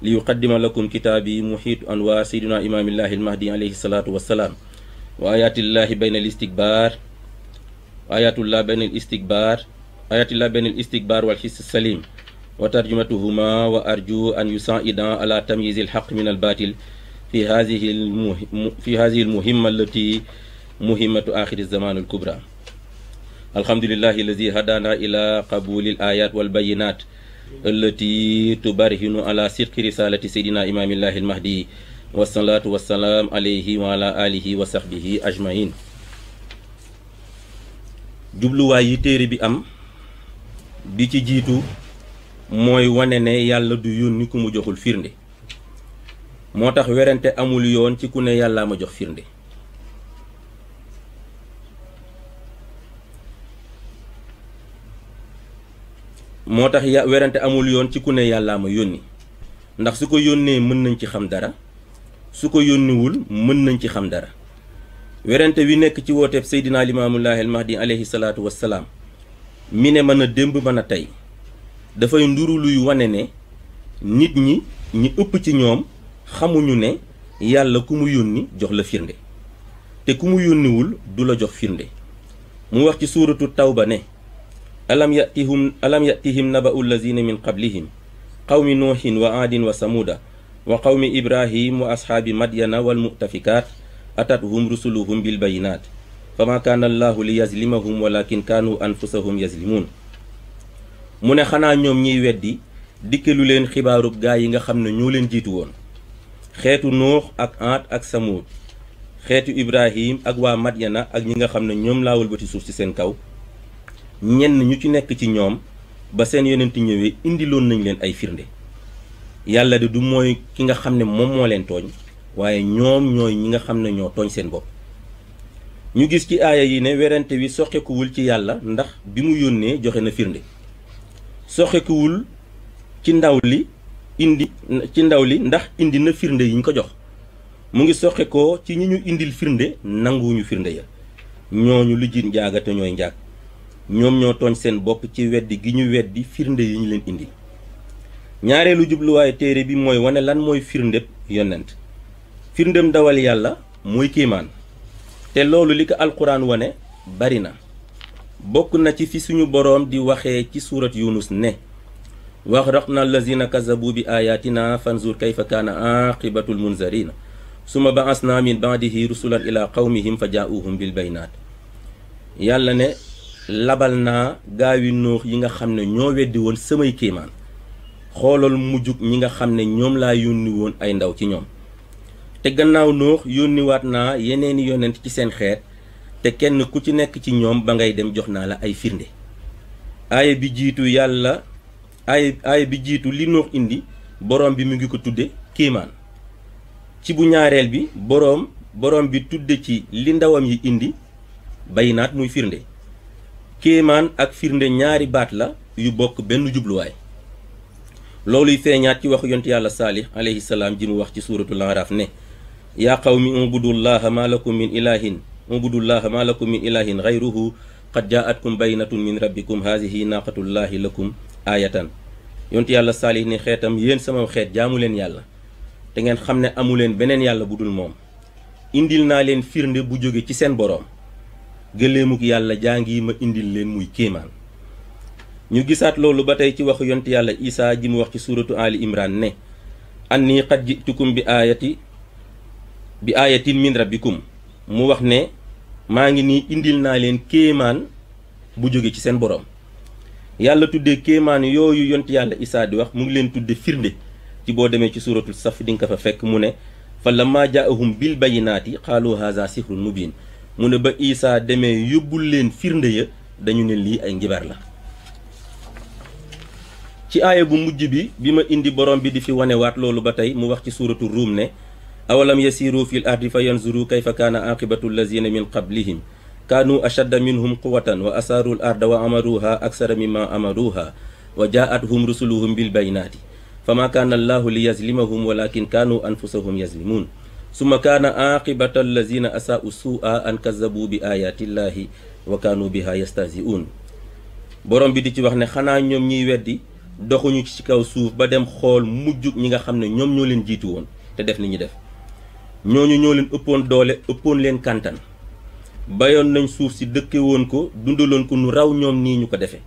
ليقدم لكم كتابي محيط أنوار سيدنا إمام الله المهدي عليه الصلاة والسلام وآيات الله بين الاستكبار آيات الله بين الاستكبار والحس السليم وترجمتهما، وأرجو أن يساعد على تمييز الحق من الباطل في هذه المهمة التي مهمة آخر الزمان الكبرى. الحمد لله الذي هدانا إلى قبول الآيات والبينات التي تبرهن على صدق رسالة سيدنا إمام الله المهدي wasalaatu wasalaam alayhi wa ala alihi wa sahbihi ajmain. jubluwaay yi téere bi am bi ci jiitu mooy wane ne yàlla du yónni ku mu joxul firnde, moo tax werante amul yoon ci ku ne yàllaa ma jox firnde. moo tax werante amul yoon ci ku ne yàllaa ma yónni, ndax su ko yónnee mën nañ ci xam dara, su ko yónniwul mën nañ ci xam dara. werante wi nekk ci wooteeb Seydina Limaamullaahi al Mahdi alayhi salaatu wassalaam mi ne mën a démb mën a tey, dafay nduru luy wane ne nit ñi ëpp ci ñoom xamuñu ne yàlla ku mu yónni jox la firnde, te ku mu yónniwul du la jox firnde. mu wax ci suuratu tawba ne alam yatihim naba'u allazina min qablihim qawmi nuuhin wa aadin wa samuuda wa qawmi ibrahim wa ashaabi madyana wal mu'tafikaat atathum rusuluhum bil bayinaat fama kaana allahu li yazlimahum walakin kaanu anfusahum yazlimuun. mu ne xanaa ñoom ñiy weddi dikkelu leen xibaarub gaa yi nga xam ne ñoo leen jiitu woon, xeetu nuux ak aad ak samuud, xeetu ibrahim ak waa madyana ak ñi nga xam ne ñoom laa wëlbati suuf ci seen kaw. ñenn ñu ci nekk ci ñoom ba seen yonent ñëwee indiloon nañ leen ay firnde. yàlla de du mooy ki nga xam ne moom moo leen tooñ, waaye ñoom ñooy ñi nga xam ne ñoo tooñ seen bopp. ñu gis ci aaya yi ne werante wi soxekuwul ci yàlla ndax bi mu yónnee joxe na firnde, soxekuwul ci ndaw li ndax indi na firnde yi ñu ko jox. mu ngi soxekoo ci ñi ñu indil firnde nanguwuñu firnde ya, ñooñu lu jiit njaaga te ñooy njaag. ñoom ñoo tooñ seen bopp ci weddi gi ñu weddi firnde yi ñu leen indi. ñaareelu jubluwaayu téere bi mooy wane lan mooy firndeb yonent. firndem dawal yàlla mooy kéemaan, te loolu li ko alquran wane bari na. bokk na ci fi suñu boroom di waxee ci suurat yunus ne waxraqna allazina kazabu bi ayatina fanzur kayfa kaana aqibatul munzarina summa ba'asna min ba'dihi rusulan ila qawmihim fa jaa'uhum bil bayinaat. yàlla ne labal naa gaawi noox yi nga xam ne ñoo weddi woon samay kéemaan, xoolal mujjug ñi nga xam ne ñoom laa yónni woon ay ndaw ci ñoom. te gannaaw noox yónniwaat naa yeneeni yonent ci seen xeet, te kenn ku ci nekk ci ñoom ba ngay dem jox naa la ay firnde. aaya bi jiitu li noox indi borom bi mu ngi ko tudde kéemaan. ci bu ñaareel bi borom bi tudde ci li ndawam yi indi bayinaat muy firnde. kéemaan ak firnde ñaari baat la yu bokk benn jubluwaay. looluy feeñaat ci waxu yonent yàlla saalix alayhi salaam ji mu wax ci suuratul Araaf ne yaa qawmi ubudullaha ma lakum min ilahin gayruhu qad jaatkum baynatun min rabbikum haadihi naaqatullahi lakum aayatan. yonent yàlla saalix ne xeetam yéen sama xeet jaamu leen yàlla te ngeen xam ne amu leen beneen yàlla bu dul moom. indil naa leen firnde bu jóge ci seen boroom, gëléemuk yàlla jaa ngi ma indil leen muy kéemaan. ñu gisaat loolu ba tey ci waxu yonent yàlla isaa ji mu wax ci suuratu ali imran ne anni qad jitukum bi aayatin min rabbikum. mu wax ne maa ngi nii indil naa leen kéemaan bu jóge ci seen boroom. yàlla tuddee kéemaan yooyu yonent yàlla isaa di wax mu ngi leen tudde firnde ci boo demee ci suuratul saf di nga ko fa fekk mu ne fa lamma jaahum bil bayinaati qaalu haza sihrun mubin. mu ne ba isaa demee yóbbul leen firnde ya dañu ne lii ay njibar la. ci aaya bu mujj bi ma indi borom bi di fi wanewaat loolu ba tey mu wax ci suuratu ruum ne awalam yasiru fil ardi fa yanzuru kayfa kaana aqibatu allazina min qablihim kaanu ashadda minhum quwatan wa asaaru l arda wa amaruha aksara mimma amaruha wa jaathum rusuluhum bil bayinaati fama kaana allahu li yazlimahum walakin kaanu anfusahum yazlimuun summa kaana aqibata allazina asaa'u suu'a an kazabu bi ayatillahi wa kaanu biha yastahzi'uun. borom bi di ci wax ne xanaa ñoom ñiy weddi doxuñu ci kaw suuf ba dem xool mujjug ñi nga xam ne ñoom ñoo leen jiitu woon te def li ñu def. ñooñu ñoo leen ëppoon doole, ëppoon leen kàntan, bayoon nañ suuf si dëkke woon ko, dundaloon ko nu raw ñoom nii ñu ko defe.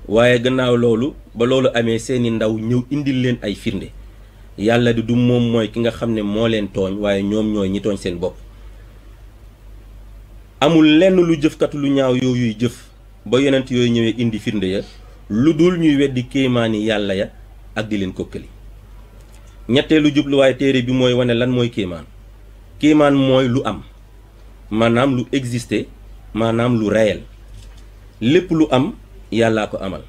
waaye gannaaw loolu ba loolu amee seeni ndaw ñëw indil leen ay firnde. yàlla di du moom mooy ki nga xam ne moo leen tooñ, waaye ñoom ñooy ñi tooñ seen bopp. amul lenn lu jëfkat lu ñaaw yooyuy jëf ba yonent yooyu ñëwee indi firnde ya lu dul ñuy weddi kéemaani yàlla ya ak di leen kokkali. ñetteelu jubluwaay téere bi mooy wane lan mooy kéemaan. kéemaan mooy lu am maanaam lu existé maanaam lu réel lépp lu am yàllaa ko amal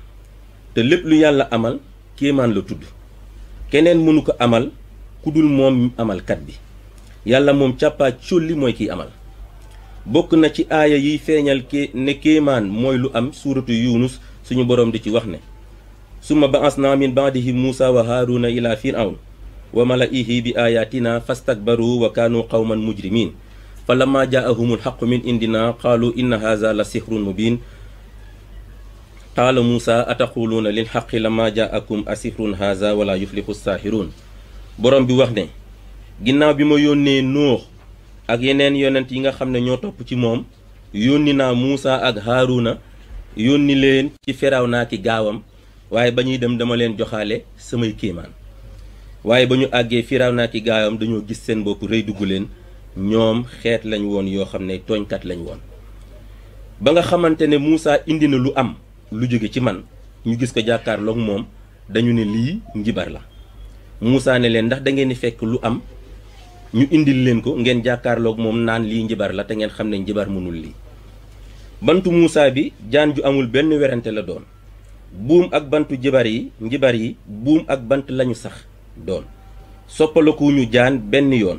te lépp lu yàlla amal kéemaan la tudd keneen mënu ko amal ku dul moom amalkat bi yàlla moom càppaa colli mooy kiy amal. bokk na ci aaya yiy feeñal ne kéemaan mooy lu am suuratu yunus suñu boroom di ci wax ne summa ba'asna min ba'dihi muusa wa haaruna ila fir'awn wa mala'ihi bi ayatina fastakbaru wa kaanu qawman mujrimin fa lamma jaa'ahumul haqqu min indina qaalu inna haza la sihrun mubin qaala muusa ataquluuna lil haqqi lamma jaa'akum asihrun haza wala yuflihu saahiruun. borom bi wax ne ginnaaw bi ma yónnee Nuux ak yeneen yonent yi nga xam ne ñoo topp ci moom yónni naa Muusa ak Haaruna yónni leen ci Firawna ki gaawam waaye ba ñuy dem dama leen joxaale samay kéemaan waaye ba ñu àggee Firawna ki gaawam dañoo gis seen bopp rëy dugg leen ñoom xeet lañ woon yoo xam ne tooñkat lañ woon. ba nga xamante ne Muusa indi na lu am lu jóge ci man ñu gis ko jàkkaarloog moom dañu ne lii njibar la. Muusa ne leen ndax da ngeen di fekk lu am ñu indil leen ko ngeen jàkkaarloog moom naan lii njibar la te ngeen xam ne njibar mënul lii. bantu Muusa bi jaan ju amul benn werante la doon buum ak bantu njibar yi buum ak bant lañu sax doon soppalaku ñu jaan benn yoon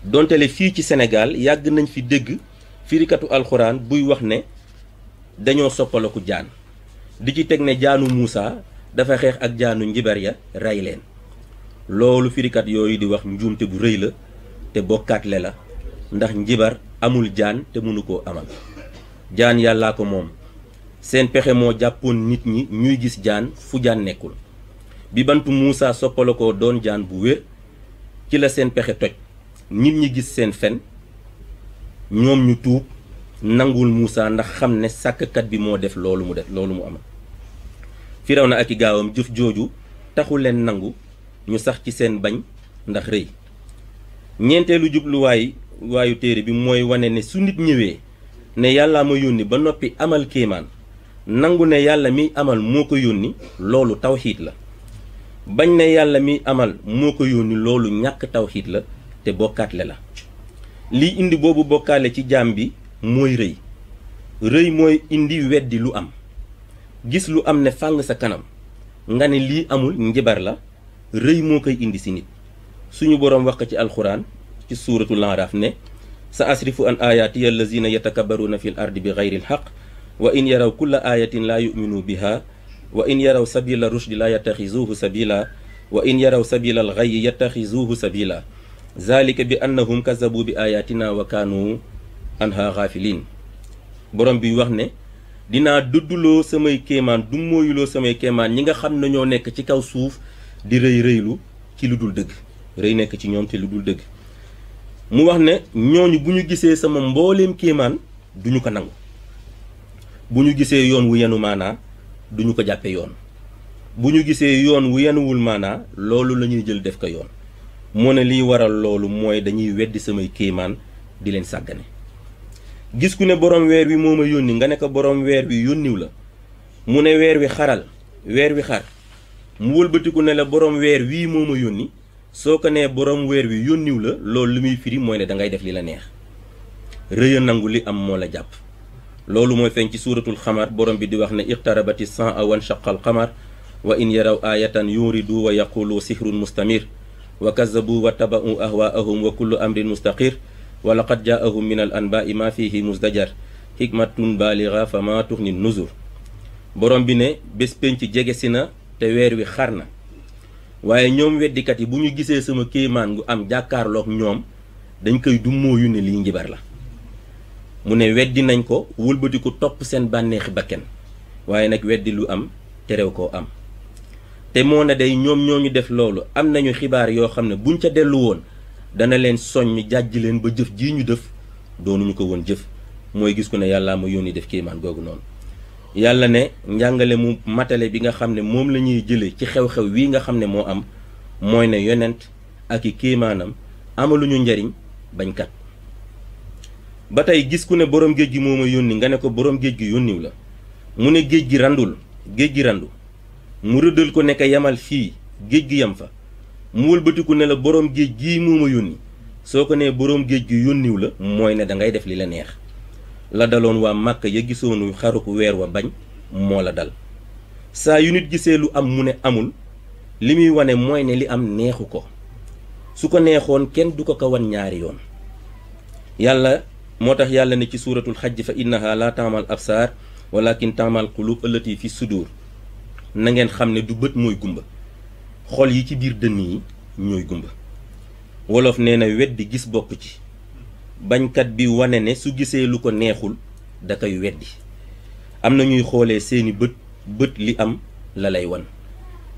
donte le fii ci Sénégal yàgg nañ fi dégg firikatu alxuraan buy wax ne dañoo soppalaku jaan di ci teg ne jaanu Muusa dafa xeex ak jaanu njibar ya rey leen. loolu firikat yooyu di wax njuumte bu rëy la te bokkaatle la ndax njibar amul jaan te mënu koo amal jaan yàllaa ko moom seen pexe moo jàppoon nit ñi ñuy gis jaan fu jaan nekkul bi bantu Muusa soppala ko doon jaan bu wér ci la seen pexe toj nit ñi gis seen fen ñoom ñu tuub nangul Muusa ndax xam ne sàkkkat bi moo def loolu mu amal. Firawna ak i gaawam jëf jooju taxu leen nangu ñu sax ci seen bañ ndax rëy. ñeenteelu jubluwaayu téere bi mooy wane ne su nit ñëwee ne yàllaa ma yónni ba noppi amal kéemaan nangu ne yàlla mi amal moo ko yónni loolu tawxiit la bañ ne yàlla mi amal moo ko yónni loolu ñàkk tawxiit la te bokkaatle la. lii indi boobu bokkaale ci jaam bi mooy rëy. rëy mooy indi weddi lu am gis lu am ne fàng sa kanam nga ne lii amul njibar la rëy moo koy indi si nit. suñu boroom wax ko ci alxuraan ci suuratul Araaf ne sa asrifu an ayaati allazina yatakabbaruuna fil ardi bi gayri lxaq wa in yaraw kulla ayatin laa yuminu biha wa in yaraw sabila rushdi laa yattaxizuuhu sabila wa in yaraw sabila alxayyi yattaxizuuhu sabila zalika bi annahum kazabu bi ayatina wa kaanu anha xaafiliin. borom bi wax ne dinaa dëdduloo samay kéemaan du mooyuloo samay kéemaan ñi nga xam ne ñoo nekk ci kaw suuf di rëy rëylu ci lu dul dëgg rëy nekk ci ñoom te lu dul dëgg. mu wax ne ñooñu bu ñu gisee sama mbooleem kéemaan duñu ko nangu bu ñu gisee yoon wu yenu maanaa duñu ko jàppe yoon bu ñu gisee yoon wu yenuwul maanaa loolu la ñuy jël def ko yoon. moo ne liy waral loolu mooy dañuy weddi samay kéemaan di leen sàggane. gis ku ne borom weer wi moo ma yónni nga ne ko borom weer wi yónniw la mu ne weer wi xaral weer wi xar mu wëlbatiku ne la borom weer wii moo ma yónni soo ko nee borom weer wi yónniw la loolu li muy firi mooy ne dangay def li la neex. rëy a nangu li am moo la jàpp. loolu mooy feeñ ci suuratul xamar borom bi di wax ne iqtarabati saa wan shaqal xamar wa in yaraw ayatan yuridu wa yaqulu sihrun mustamir wa kazabu wa taba'u ahwaahum wa kullu amrin mustaqir wa laqad jaahum min al anbaai ma fihi musdajar hikmatun baaliga fa ma tuxni nuzur. borom bi ne bés penc jege si na te weer wi xar na waaye ñoom weddikat yi bu ñu gisee sama kéemaan gu am jàkkaarloog ñoom dañ koy dummóoyu ne lii njibar la. mu ne weddi nañ ko wëlbati ko topp seen bànneexi bakken waaye nag weddi lu am terew koo am. te moo ne day ñoom ñoo ñu def loolu am nañu xibaar yoo xam ne buñ ca dellu woon dana leen soññ jàjj leen ba jëf jii ñu def doonuñu ko woon jëf mooy gis ku ne yàllaa ma yónni def kéemaan googu noonu. yàlla ne njàngale mu matale bi nga xam ne moom la ñuy jëlee ci xew-xew wii nga xam ne moo am mooy ne yonent ak i kéemaanam amaluñu njariñ bañkat. ba tey gis ku ne borom géej gi moo ma yónni nga ne ko borom géej gi yónniw la mu ne géej gi randul géej gi randu mu rëddal ko nekk yamal fii géej gi yam fa mu wëlbatiku ne la boroom géej gii moo ma yónni soo ko nee boroom géej gi yónniw la mooy ne da ngay def li la neex la daloon waa Màkka ya gisoonu xaruku weer wa bañ moo la dal saa yu nit gisee lu am mu ne amul li muy wane mooy ne li am neexu ko su ko neexoon kenn du ko wan ñaari yoon yàlla moo tax yàlla ne ci suuratul xajj fa innaha la taamal absaar walakin taamal qulub allati fi sudur na ngeen xam ne du bët mooy gumba xol yi ci biir dënn yi ñooy gumba wolof nee na weddi gis bokk ci bañkat bi wane ne su gisee lu ko neexul da koy weddi am na ñuy xoolee seeni bët li am la lay wan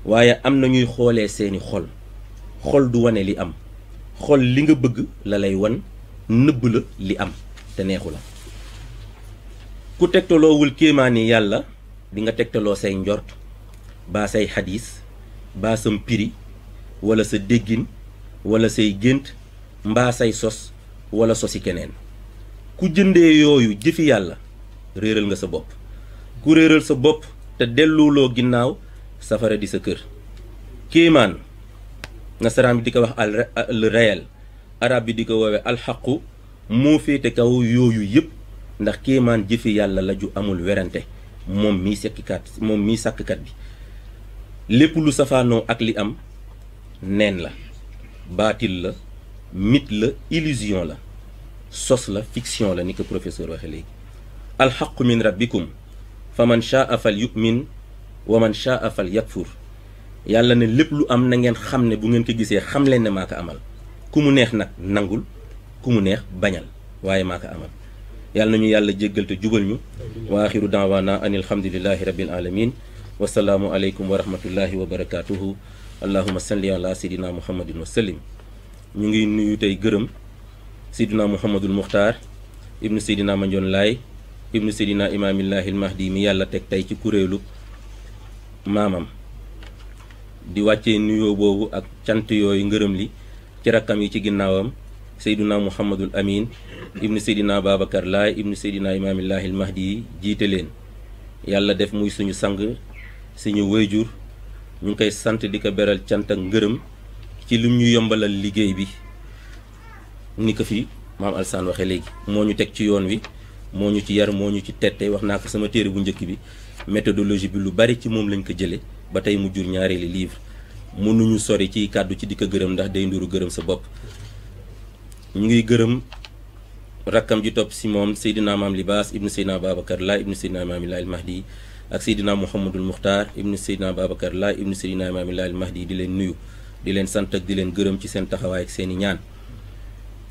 waaye am na ñuy xoolee seeni xol du wane li am xol li nga bëgg la lay wan nëbb la li am te neexu la ku tegtaloowul kéemaani yàlla di nga tegtaloo say njort baa say xadiis baa sam piri wala sa déggin wala say gént mbaa say sos wala sosi keneen ku jëndee yooyu jëfi yàlla réeral nga sa bopp ku réeral sa bopp te delluwuloo ginnaaw safara di sa kër kéemaan nasaraan bi di ko wax le réel arab bi di ko woowee alxaqu moo féete kaw yooyu yëpp ndax kéemaan jëfi yàlla la ju amul werante moom mii sàkkkat bi lépp lu safaanoo ak li am neen la baatil la mythe la illusion la sos la fiction la ni ko professeur waxe léegi alxaqu min rabbikum fa man shaa fal yu'min wa man shaa fal yakfur yàlla ne lépp lu am na ngeen xam ne bu ngeen ko gisee xam leen ne maa ko amal ku mu neex nag nangul ku mu neex bañal waaye maa ko amal yàlla nañu yàlla jéggal te jubal ñu wa axiru daawaana an alhamdulillahi rabbil alamin wasalaamu aleykum wa rahmatullahi wa barakatuhu allahuma salli ala seydina muhammadin wa sallim ñu ngi nuyu tey gërëm seydina muhammadul muxtaar ibnu seydina mandion laay ibnu seydina imaamillahil mahdi mi yàlla teg tey ci kuréelu maamam di wàccee nuyoo boobu ak cant yooyu ngërëm li ci rakkam yi ci ginnaawam seydina muhammadul amin ibnu seydina babacar laay ibnu seydina imaamillahil mahdi yi jiite leen yàlla def muy suñu sang suñu wayjur ñu ngi koy sant di ko beral cant ak ngërëm ci lim ñu yombalal liggéey bi ni ko fi maam Alsaan waxe léegi moo ñu teg ci yoon wi moo ñu ci yar moo ñu ci tette wax naa ko sama téere bu njëkk bi méthodologie bi lu bari ci moom lañ ko jële ba tey mu jur ñaareeli livre mënuñu sori ci kàddu ci di ko gërëm ndax day nduru gërëm sa bopp ñu ngi gërëm rakkam ji topp si moom Seydina Maam Libaas ibnu Seydina Babacar Laay ibnu Seydina Imaamillahil Mahdi ak Seydina Mouhamadul Muxtaar ibnu Seydina Babacar Laay ibnu Seydina Imaamillahil Mahdi di leen nuyu di leen sant ak di leen gërëm ci seen taxawaay ak seeni ñaan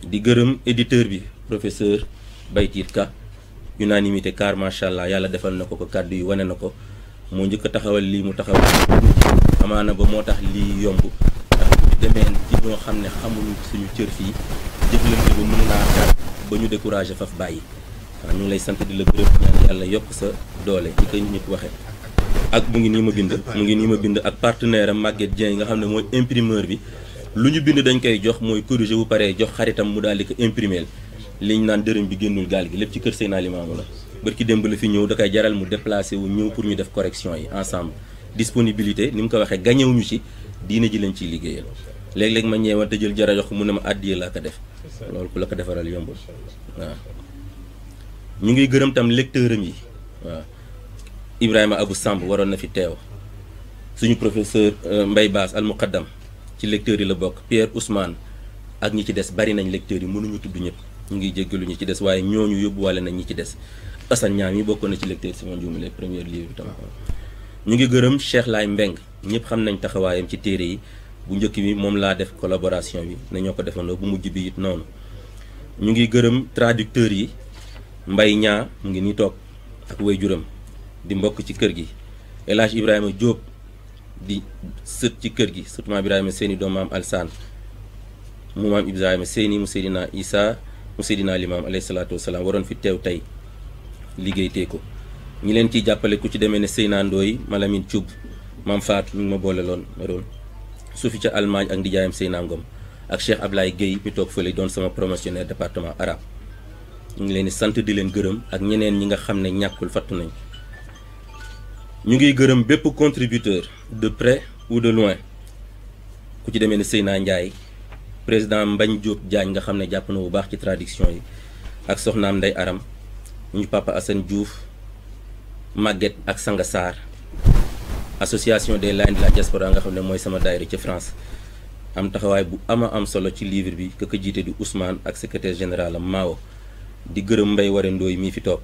di gërëm éditeur bi professeur Baytiir Ka unanimité car macha allah yàlla defal na ko kàddu yi wane na ko moo njëkk a taxawal lii mu taxawal amaana ba moo tax lii yomb ndax bu demee ci ñoo xam ne xamuñu suñu cër fii jëflante ba mën naa tar ba ñu découragé faf bàyyi waaw ñu ngi lay sant di la gërëm ñaan yàlla yokk sa doole ci ko ñëpp waxe ak mu ngi nii ma bind ak partenaire am Maguette Dieng nga xam ne mooy imprimeur bi lu ñu bind dañ koy jox mooy corrigé bu paree jox xaritam mu daal di ko imprimer liñ naan dërëm bi génnul gaal gi lépp ci kër Seydina Limaamu la barki démb la fi ñëw da koy jaral mu déplacé wu ñëw pour ñu def correction yi ensemble disponibilité ni mu ko waxee gañewuñu ci diine ji lañ ciy liggéeyal léeg-léeg ma ñeewante jël jara jox ko mu ne ma àddiya laa ko def loolu ku la ko defaral yombul waaw ñu ngi gërëm tam lecteur am yi waaw Ibrahima Abou Samb waroon na fi teew suñu professeur Mbaye Bass al muqaddam ci lecteurs yi la bokk Pierre Ousmane ak ñi ci des bari nañ lecteurs yi mënuñu tudd ñëpp ñu ngi jéggalu ñi ci des waaye ñooñu yóbbuwale nañ ñi ci des Assane Niam yi bokkoon na ci lecteur si ma juumalee premier livre tam ñu ngi gërëm Cheikh Laay Mbeng ñëpp xam nañ taxawaayam ci téere yi bu njëkk bi moom laa def collaboration bi ne ñoo ko defandoo bu mujj bi it noonu ñu ngi gërëm traducteurs yi Mbay Ñaa mu ngi nii toog ak waajuram di mbokk ci kër gi El Hadj Ibrahima Diop di sët ci kër gi sët maam Ibrahima Seeni doom maam Alsaan mu maam Ibrahima Seeni mu Seydina Isa mu Seydina Limaam alayhi salaatu wasalaam waroon fi teew tey liggéey tee ko ñi leen ciy jàppale ku ci demee ne Seyna Ndooy Malamine Thioub maam Fatou mi ngi ma boole loon ma doon su fi ca Allemagne ak ndijaayam Seyna Ngom ak Cheikh Ablaye Guèye mi toog fële doon sama promotionnaire département arabe ñu ngi leen di sant di leen gërëm ak ñeneen ñi nga xam ne ñàkkul fattu nañ ñu ngi gërëm bépp contributeur de près ou de loin ku ci demee ni Seyna Ndiaye président Mbagne Diop Diagne nga xam ne jàpp na bu baax ci traduction yi ak soxnaam Ndey Aram ñu papa Assane Diouf Maguette ak Sanga Sarr association des Lions de la diaspora nga xam ne mooy sama daayira ci France am taxawaay bu am solo ci livre bi ka ko jiite di Ousmane ak secrétaire général am Mao di gërëm Mbaye Waré Ndoye mii fi toog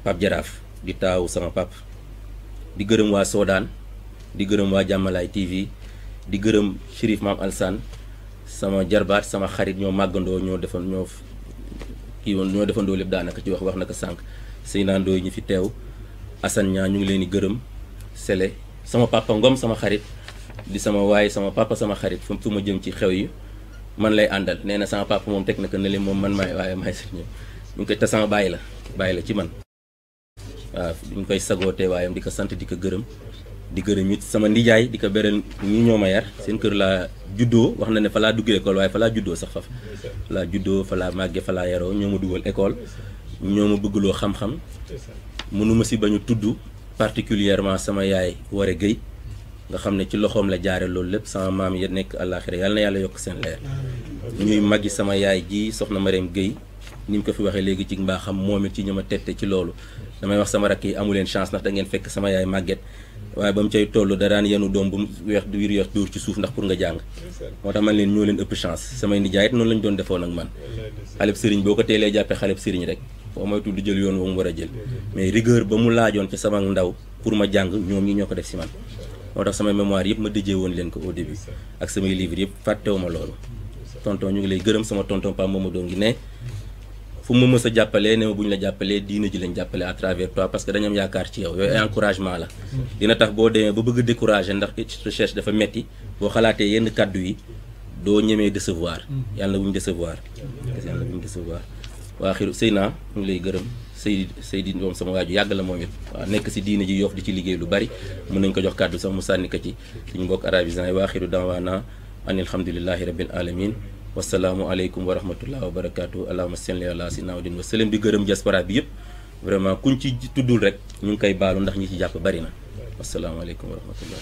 Pape Jaraaf di taawu sama pap di gërëm waa Sodaan di gërëm waa Jàmmalaay TV di gërëm Chérif Maam Alsane sama jarbaat sama xarit ñoo màggandoo ñoo defandoo lépp daanaka ci wax na ko sànq Seyna Ndoye ñi fi teew Assane ñaa ñu ngi leen di gërëm Sele sama papa Ngom sama xarit di sama waay sama papa sama xarit fu ma jëm ci xew yi man lay àndal nee na sama papa moom teg na ko ne leen moom man maay waaye maay sëñ ñu ngi koy te sama bàyyi la ci man waaw ñu koy sagootee waayam di ko sant di ko gërëm di gërëm it sama ndijaay di ko beral ñi ñoo ma yar seen kër laa juddoo wax na ne fa laa duggee école waaye fa laa juddoo sax fa laa juddoo fa laa màggee fa laa yaroo ñoo ma dugal école ñoo ma bëggloo xam-xam mënuma si bañu tudd particulièrement sama yaay Waré Gueye nga xam ne ci loxoom la jaare loolu lépp sama maam ya nekk àllaaxira yàlla na yàlla yokk seen leer ñuy maggi sama yaay ji soxna Marème Gueye ni ñu ko fi waxee léegi ci mbaaxam moom it ci ñi ma tette ci loolu damay wax sama rakk yi amu leen chance ndax da ngeen fekk sama yaay màgget waaye ba mu cay toll da daan yenu doom bu mu weex du wir dóor ci suuf ndax pour nga jàng moo tax man leen ñoo leen ëpp chance samay nijaay it noonu lañu doon defoon ak man xaleb sëriñ boo ko teelee jàppee xaleb sëriñ rek boo moytu du jël yoon woo mu war a jël mais rigueur ba mu laajoon ci sama ndaw pour ma jàng ñoom ñi ñoo ko def si man moo tax samay mémoire yëpp ma dëjee woon leen ko au début ak samay livre yëpp fàttewuma loolu tonton ñu ngi lay gërëm sama tonton Pape Mamadou ngi ne fu ma mës a jàppalee ne ma bu ñu la jàppalee diina ji lañ jàppale à travers toi parce que dañu am yaakaar ci yow yooyu ay encouragement la dina tax boo demee ba bëgg a décourager ndax recherche dafa metti boo xalaatee yenn kàddu yi doo ñemee décevoir yàlla na bu ñu décevoir yàlla na bu ñu décevoir waa xiru Seyna ñu ngi lay gërëm Seydi moom sama waaju yàgg la moom it waaw nekk si diina ji Yoff di ci liggéey lu bari mën nañ ko jox kàddu sax mu sànni ko ci suñu mbokk arabisant yi waa xiru daawaana an alhamdulillahi rabbil alamin wasalaamu aleykum wa rahmatullah wa barakatuh allahumma salli ala sayyidina wa sallam di gërëm diaspora bi yëpp vraiment kuñ ci tuddul rek ñu ngi koy baalu ndax ñi ci jàpp bari na wasalaamu aleykum wa rahmatullah